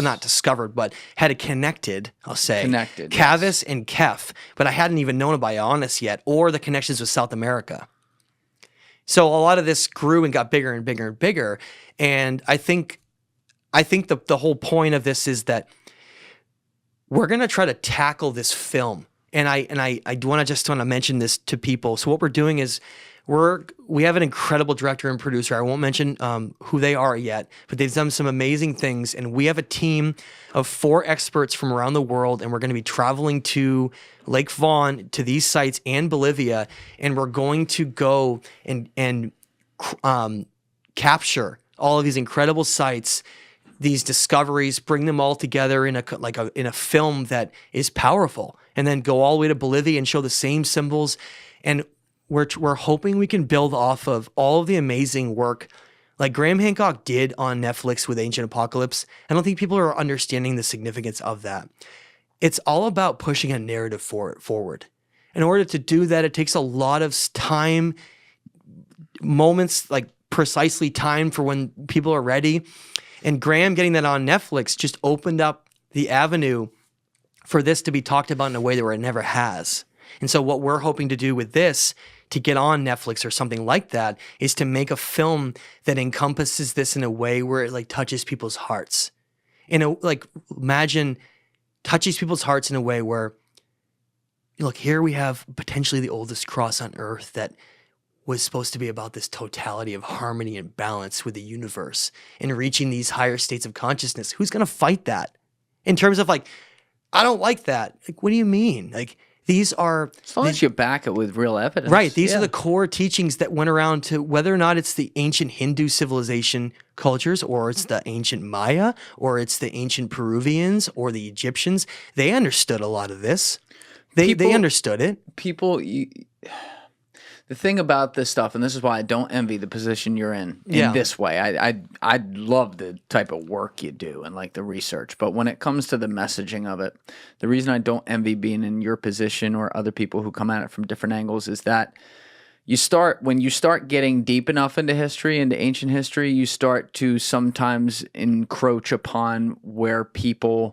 not discovered, but had connected. I'll say Cavis and Kef, but I hadn't even known about Ionis yet, or the connections with South America. So a lot of this grew and got bigger and bigger and bigger, and I think the whole point of this is that we're gonna try to tackle this film. And I want to mention this to people. So what we're doing is we have an incredible director and producer. I won't mention who they are yet, but they've done some amazing things. And we have a team of 4 experts from around the world, and we're going to be traveling to Lake Vaughn, to these sites, and Bolivia, and we're going to go and capture all of these incredible sites, these discoveries, bring them all together in a film that is powerful, and then go all the way to Bolivia and show the same symbols. And we're hoping we can build off of all of the amazing work like Graham Hancock did on Netflix with Ancient Apocalypse. I don't think people are understanding the significance of that. It's all about pushing a narrative forward. In order to do that, it takes a lot of time, moments like precisely timed for when people are ready. And Graham getting that on Netflix just opened up the avenue for this to be talked about in a way that where it never has. And so what we're hoping to do with this, to get on Netflix or something like that, is to make a film that encompasses this in a way where it like touches people's hearts. Imagine touches people's hearts in a way where, look, here we have potentially the oldest cross on earth that was supposed to be about this totality of harmony and balance with the universe and reaching these higher states of consciousness. Who's going to fight that? In terms of like, I don't like that. Like, what do you mean? Like, these are... As long as you back it with real evidence. Right. These are the core teachings that went around to whether or not it's the ancient Hindu civilization cultures, or it's the ancient Maya, or it's the ancient Peruvians, or the Egyptians. They understood a lot of this. They understood it. The thing about this stuff, and this is why I don't envy the position you're in this way. I love the type of work you do and like the research, but when it comes to the messaging of it, the reason I don't envy being in your position or other people who come at it from different angles is that when you start getting deep enough into history, into ancient history, you start to sometimes encroach upon where people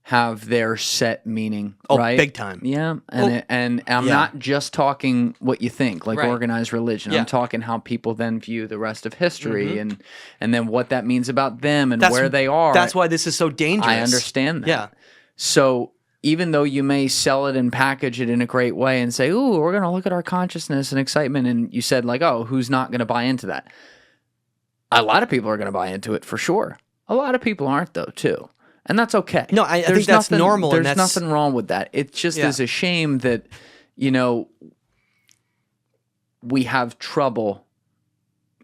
have their set meaning, right? Big time. Yeah, and I'm not just talking what you think, like organized religion. I'm talking how people then view the rest of history, and then what that means about them and where they are. That's why this is so dangerous. I understand that. Yeah. So even though you may sell it and package it in a great way and say, "Ooh, we're going to look at our consciousness and excitement," and you said like, "Oh, who's not going to buy into that?" A lot of people are going to buy into it for sure. A lot of people aren't though, too. And that's okay. No, I think that's normal. There's nothing wrong with that. It just is a shame that, we have trouble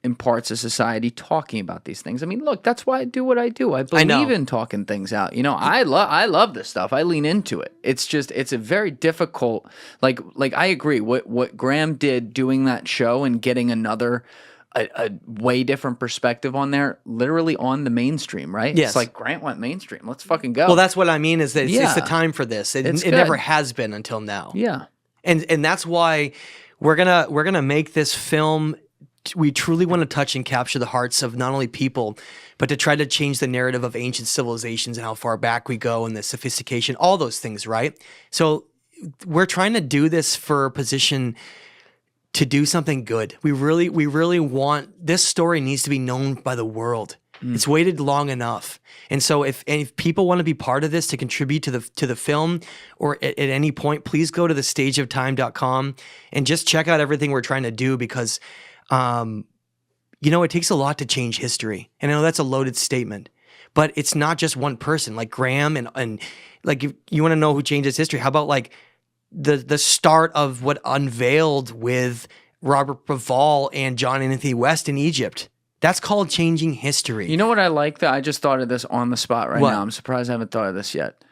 in parts of society talking about these things. I mean, look, that's why I do what I do. I believe in talking things out. I love this stuff. I lean into it. It's just, it's a very difficult, like I agree. What Graham did doing that show and getting a way different perspective on there, literally on the mainstream, right? Yes. It's like Grant went mainstream. Let's fucking go. Well, that's what I mean is that it's the time for this. It never has been until now. Yeah. And that's why we're gonna make this film. We truly want to touch and capture the hearts of not only people, but to try to change the narrative of ancient civilizations and how far back we go and the sophistication, all those things, right? So we're trying to do this for a position to do something good. We really want, this story needs to be known by the world. It's waited long enough. And so if people want to be part of this, to contribute to the film, or at any point, please go to thestageoftime.com and just check out everything we're trying to do, because it takes a lot to change history. And I know that's a loaded statement, but it's not just one person. Like Graham and like, if you want to know who changes history, how about like the start of what unveiled with Robert Bauval and John Anthony West in Egypt? That's called changing history. You know what I like? That I just thought of this on the spot right What? now. I'm surprised I haven't thought of this yet.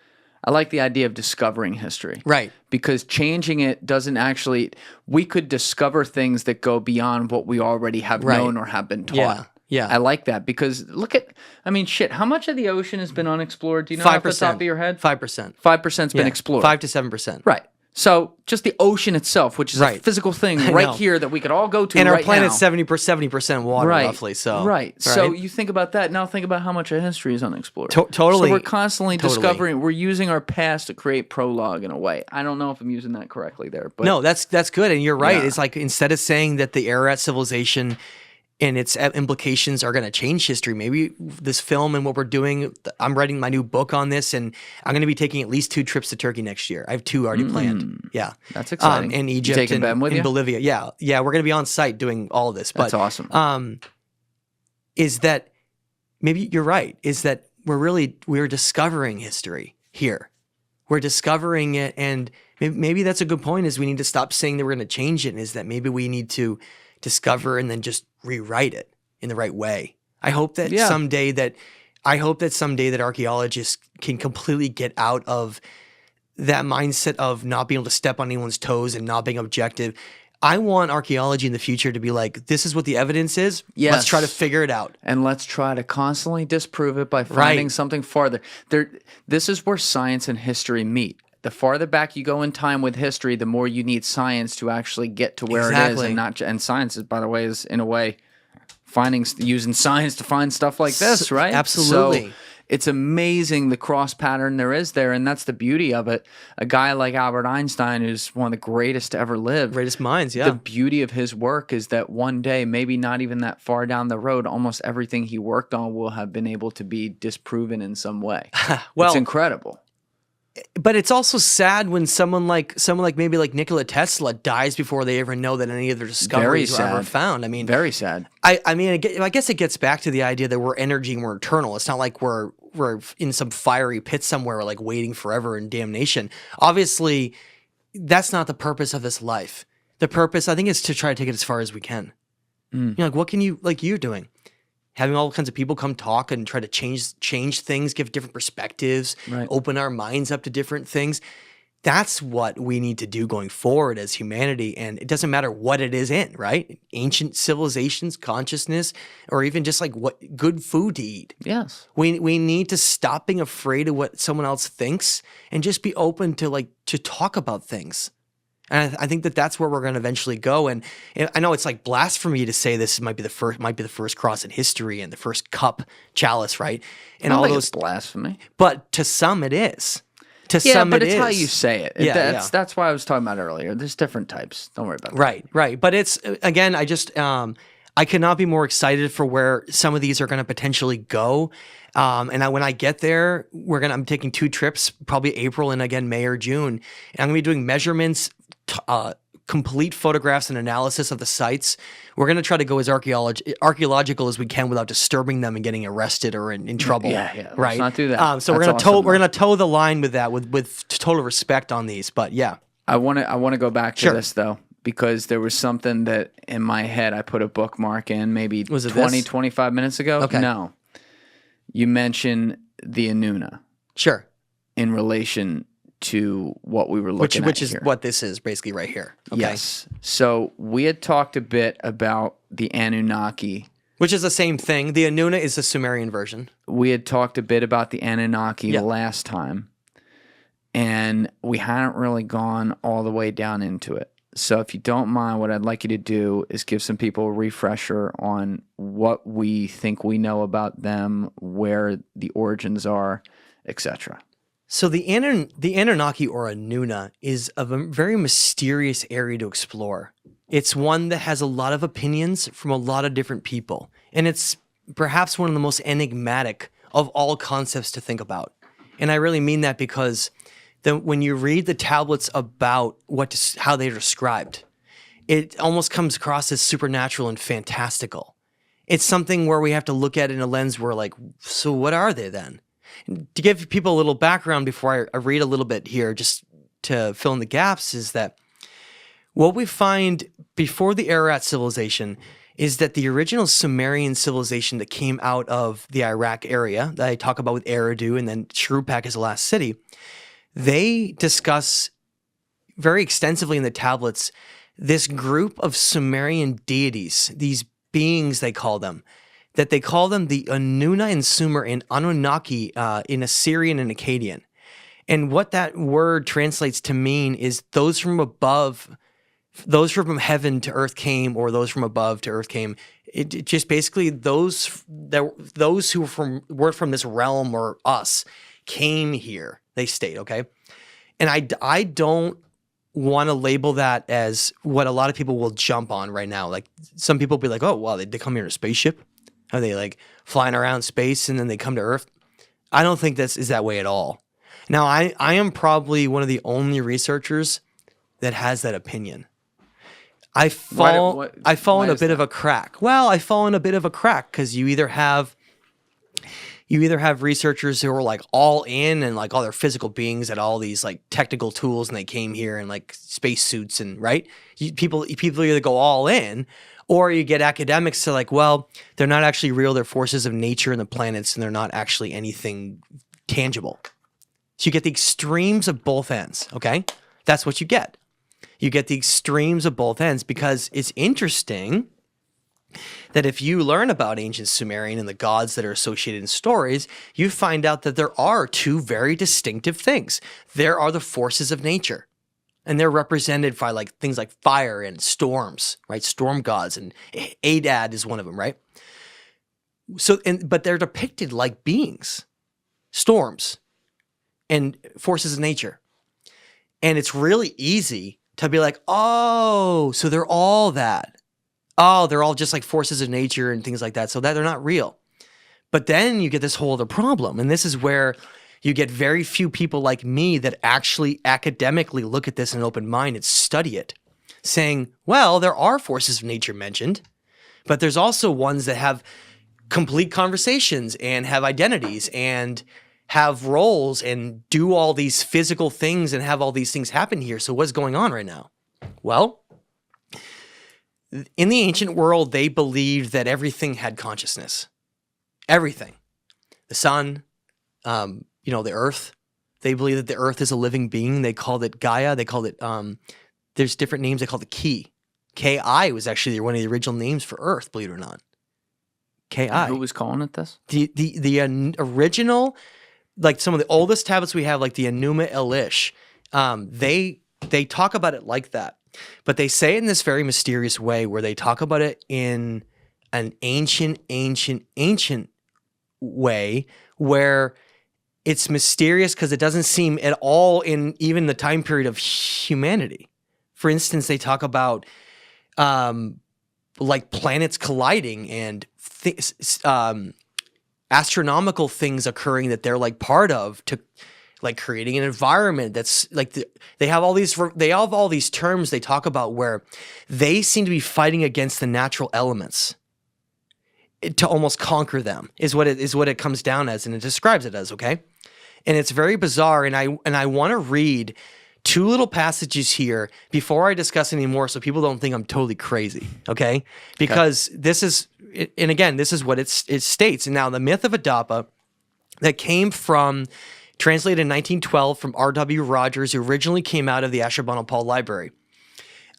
I like the idea of discovering history. Right. Because changing it doesn't actually... We could discover things that go beyond what we already have known or have been taught. Yeah. I like that, because look at... I mean, shit, how much of the ocean has been unexplored? Do you know off the top of your head? 5%. 5%'s been explored. 5 to 7%. Right. So just the ocean itself, which is a physical thing right here that we could all go to right now. And our planet's 70% water, roughly. So Right. So you think about that. Now think about how much of history is unexplored. Totally. So we're constantly discovering. We're using our past to create prologue in a way. I don't know if I'm using that correctly there. But no, that's good. And you're right. Yeah. It's like, instead of saying that the Ararat civilization and its implications are going to change history, maybe this film and what we're doing, I'm writing my new book on this, and I'm going to be taking at least 2 trips to Turkey next year. I have 2 already planned. Yeah. That's exciting. And Egypt taking Ben with you? Bolivia. Yeah. Yeah. We're going to be on site doing all of this. But, that's awesome. Is that, maybe you're right, is that we're discovering history here. We're discovering it. And maybe that's a good point, is we need to stop saying that we're going to change it, and is that maybe we need to discover and then just rewrite it in the right way. I hope that someday that archaeologists can completely get out of that mindset of not being able to step on anyone's toes and not being objective. I want archaeology in the future to be like, this is what the evidence is. Yes. Let's try to figure it out. And let's try to constantly disprove it by finding something farther. This is where science and history meet. The farther back you go in time with history, the more you need science to actually get to where it is, and science is, by the way, is in a way using science to find stuff like this, right? Absolutely. So it's amazing the cross pattern there is there, and that's the beauty of it. A guy like Albert Einstein, who's one of the greatest to ever live, greatest minds, the beauty of his work is that one day, maybe not even that far down the road, almost everything he worked on will have been able to be disproven in some way. Well, it's incredible. But it's also sad when someone like maybe like Nikola Tesla dies before they ever know that any of their discoveries were ever found. I mean, very sad. I mean, I guess it gets back to the idea that we're energy and we're eternal. It's not like we're in some fiery pit somewhere, like waiting forever in damnation. Obviously, that's not the purpose of this life. The purpose, I think, is to try to take it as far as we can. Like, what can you, like you're doing? Having all kinds of people come talk and try to change things, give different perspectives, open our minds up to different things. That's what we need to do going forward as humanity. And it doesn't matter what it is in, right? Ancient civilizations, consciousness, or even just like what good food to eat. Yes. We need to stop being afraid of what someone else thinks and just be open to talk about things. And I think that's where we're going to eventually go. And I know it's like blasphemy to say this might be the first cross in history and the first cup chalice, right? And all those blasphemy. But to some it is. To yeah, some but it it's is. how you say it. That's why I was talking about earlier. There's different types. Don't worry about that. Right. But it's, again, I cannot be more excited for where some of these are going to potentially go. And when I get there, I'm taking 2 trips, probably April and again May or June. And I'm going to be doing measurements, complete photographs and analysis of the sites. We're going to try to go as archaeological as we can without disturbing them and getting arrested or in trouble. Yeah. Right. Let's not do that. So we're going to toe the line with that, with total respect on these. But yeah, I want to go back to this though, because there was something that in my head I put a bookmark in maybe 25 minutes ago. Okay. No, you mentioned the Anuna. Sure. In relation to what we were looking at which is here. What this is basically right here. Okay. Yes. So we had talked a bit about the Anunnaki. Which is the same thing. The Anuna is the Sumerian version. We had talked a bit about the Anunnaki last time, and we hadn't really gone all the way down into it. So if you don't mind, what I'd like you to do is give some people a refresher on what we think we know about them, where the origins are, etc. So the Anunnaki or Anuna is a very mysterious area to explore. It's one that has a lot of opinions from a lot of different people. And it's perhaps one of the most enigmatic of all concepts to think about. And I really mean that because when you read the tablets about how they're described, it almost comes across as supernatural and fantastical. It's something where we have to look at it in a lens where like, so what are they then? To give people a little background before I read a little bit here, just to fill in the gaps, is that what we find before the Ararat civilization is that the original Sumerian civilization that came out of the Iraq area that I talk about with Eridu and then Shuruppak as the last city, they discuss very extensively in the tablets this group of Sumerian deities, these beings they call them, that they call them the Anuna and Sumer and Anunnaki in Assyrian and Akkadian. And what that word translates to mean is those from above, those from heaven to earth came, or those from above to earth came. It just basically those who were from this realm or us came here. They stayed, okay? And I don't want to label that as what a lot of people will jump on right now. Like some people will be like, oh, wow, they come here in a spaceship? Are they like flying around space and then they come to Earth? I don't think this is that way at all. Now, I am probably one of the only researchers that has that opinion. I fall in a bit of a crack. Well, I fall in a bit of a crack because you either have researchers who are like all in and like all their physical beings at all these like technical tools and they came here in like spacesuits and right. People either go all in, or you get academics to like, well, they're not actually real. They're forces of nature and the planets, and they're not actually anything tangible. So you get the extremes of both ends. Okay, that's what you get. You get the extremes of both ends because it's interesting that if you learn about ancient Sumerian and the gods that are associated in stories, you find out that there are two very distinctive things. There are the forces of nature, and they're represented by like things like fire and storms, right? Storm gods, and Adad is one of them, right? So, but they're depicted like beings, storms, and forces of nature. And it's really easy to be like, oh, so they're all that. Oh, they're all just like forces of nature and things like that. So that they're not real. But then you get this whole other problem. And this is where you get very few people like me that actually academically look at this in an open mind and study it, saying, well, there are forces of nature mentioned, but there's also ones that have complete conversations and have identities and have roles and do all these physical things and have all these things happen here. So what's going on right now? Well, in the ancient world, they believed that everything had consciousness. Everything. The sun, the earth. They believe that the earth is a living being. They called it Gaia. They called it, there's different names. They called it Ki. Ki was actually one of the original names for earth, believe it or not. Ki. Who was calling it this? The original, like some of the oldest tablets we have, like the Enuma Elish, they talk about it like that. But they say it in this very mysterious way where they talk about it in an ancient way where it's mysterious because it doesn't seem at all in even the time period of humanity. For instance, they talk about like planets colliding and astronomical things occurring that they're like part of to like creating an environment that's like they have all these terms they talk about where they seem to be fighting against the natural elements to almost conquer them is what it comes down as, and it describes it as, okay? And it's very bizarre, and I want to read two little passages here before I discuss any more so people don't think I'm totally crazy, okay? Because this is, and again, this is what it states. And now the myth of Adapa that came from, translated in 1912 from R.W. Rogers, who originally came out of the Ashurbanipal Library.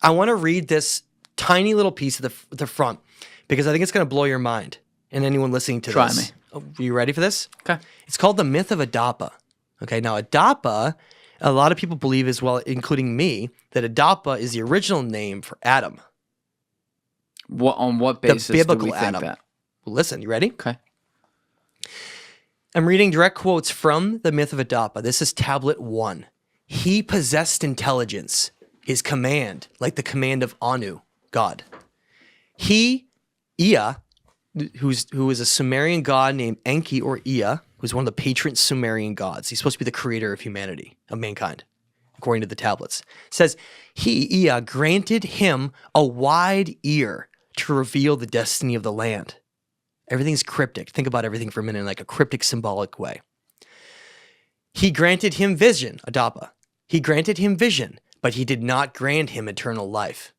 I want to read this tiny little piece at the front because I think it's going to blow your mind and anyone listening to this. Try me. Oh, are you ready for this? Okay. It's called the myth of Adapa. Okay, now Adapa, a lot of people believe as well, including me, that Adapa is the original name for Adam. On what basis the biblical do we think Adam. that? Well, listen, you ready? Okay. I'm reading direct quotes from the myth of Adapa. This is tablet 1. He possessed intelligence, his command, like the command of Anu, God. He, Ea, who was a Sumerian god named Enki or Ea, who's one of the patron Sumerian gods. He's supposed to be the creator of humanity, of mankind, according to the tablets. It says, he, Ea, granted him a wide ear to reveal the destiny of the land. Everything's cryptic. Think about everything for a minute in like a cryptic, symbolic way. He granted him vision, Adapa. He granted him vision, but he did not grant him eternal life.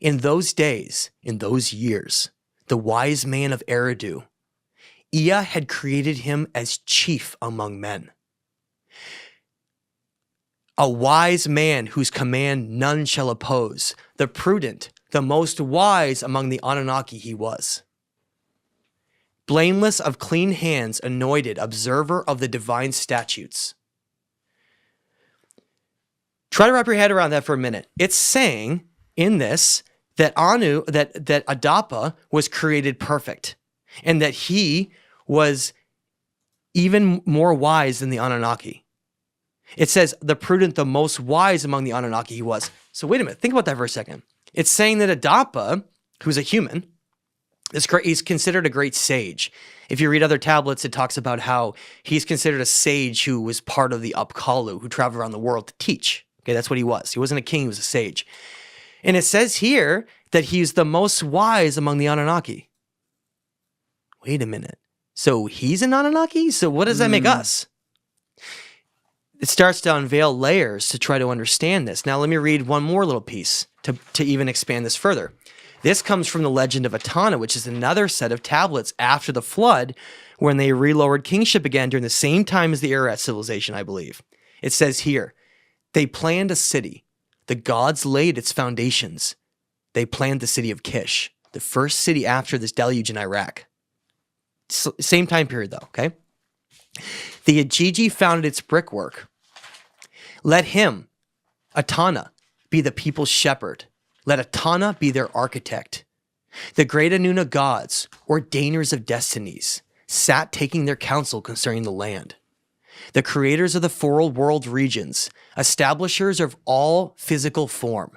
In those days, in those years, the wise man of Eridu, Ea had created him as chief among men. A wise man whose command none shall oppose, the prudent, the most wise among the Anunnaki he was. Blameless of clean hands, anointed, observer of the divine statutes. Try to wrap your head around that for a minute. It's saying in this that that Adapa was created perfect, and that he was even more wise than the Anunnaki. It says the prudent, the most wise among the Anunnaki he was. So wait a minute, think about that for a second. It's saying that Adapa, who's a human, he's considered a great sage. If you read other tablets, it talks about how he's considered a sage who was part of the Upkalu, who traveled around the world to teach. Okay, that's what he was. He wasn't a king, he was a sage. And it says here that he's the most wise among the Anunnaki. Wait a minute. So he's an Anunnaki? So what does that make us? It starts to unveil layers to try to understand this. Now let me read one more little piece to even expand this further. This comes from the legend of Etana, which is another set of tablets after the flood, when they relowered kingship again during the same time as the Ararat civilization, I believe. It says here, they planned a city. The gods laid its foundations. They planned the city of Kish, the first city after this deluge in Iraq. Same time period though, okay? The Ajiji founded its brickwork. Let him, Etana, be the people's shepherd. Let Etana be their architect. The great Anunna gods, ordainers of destinies, sat taking their counsel concerning the land. The creators of the 4 world regions, establishers of all physical form,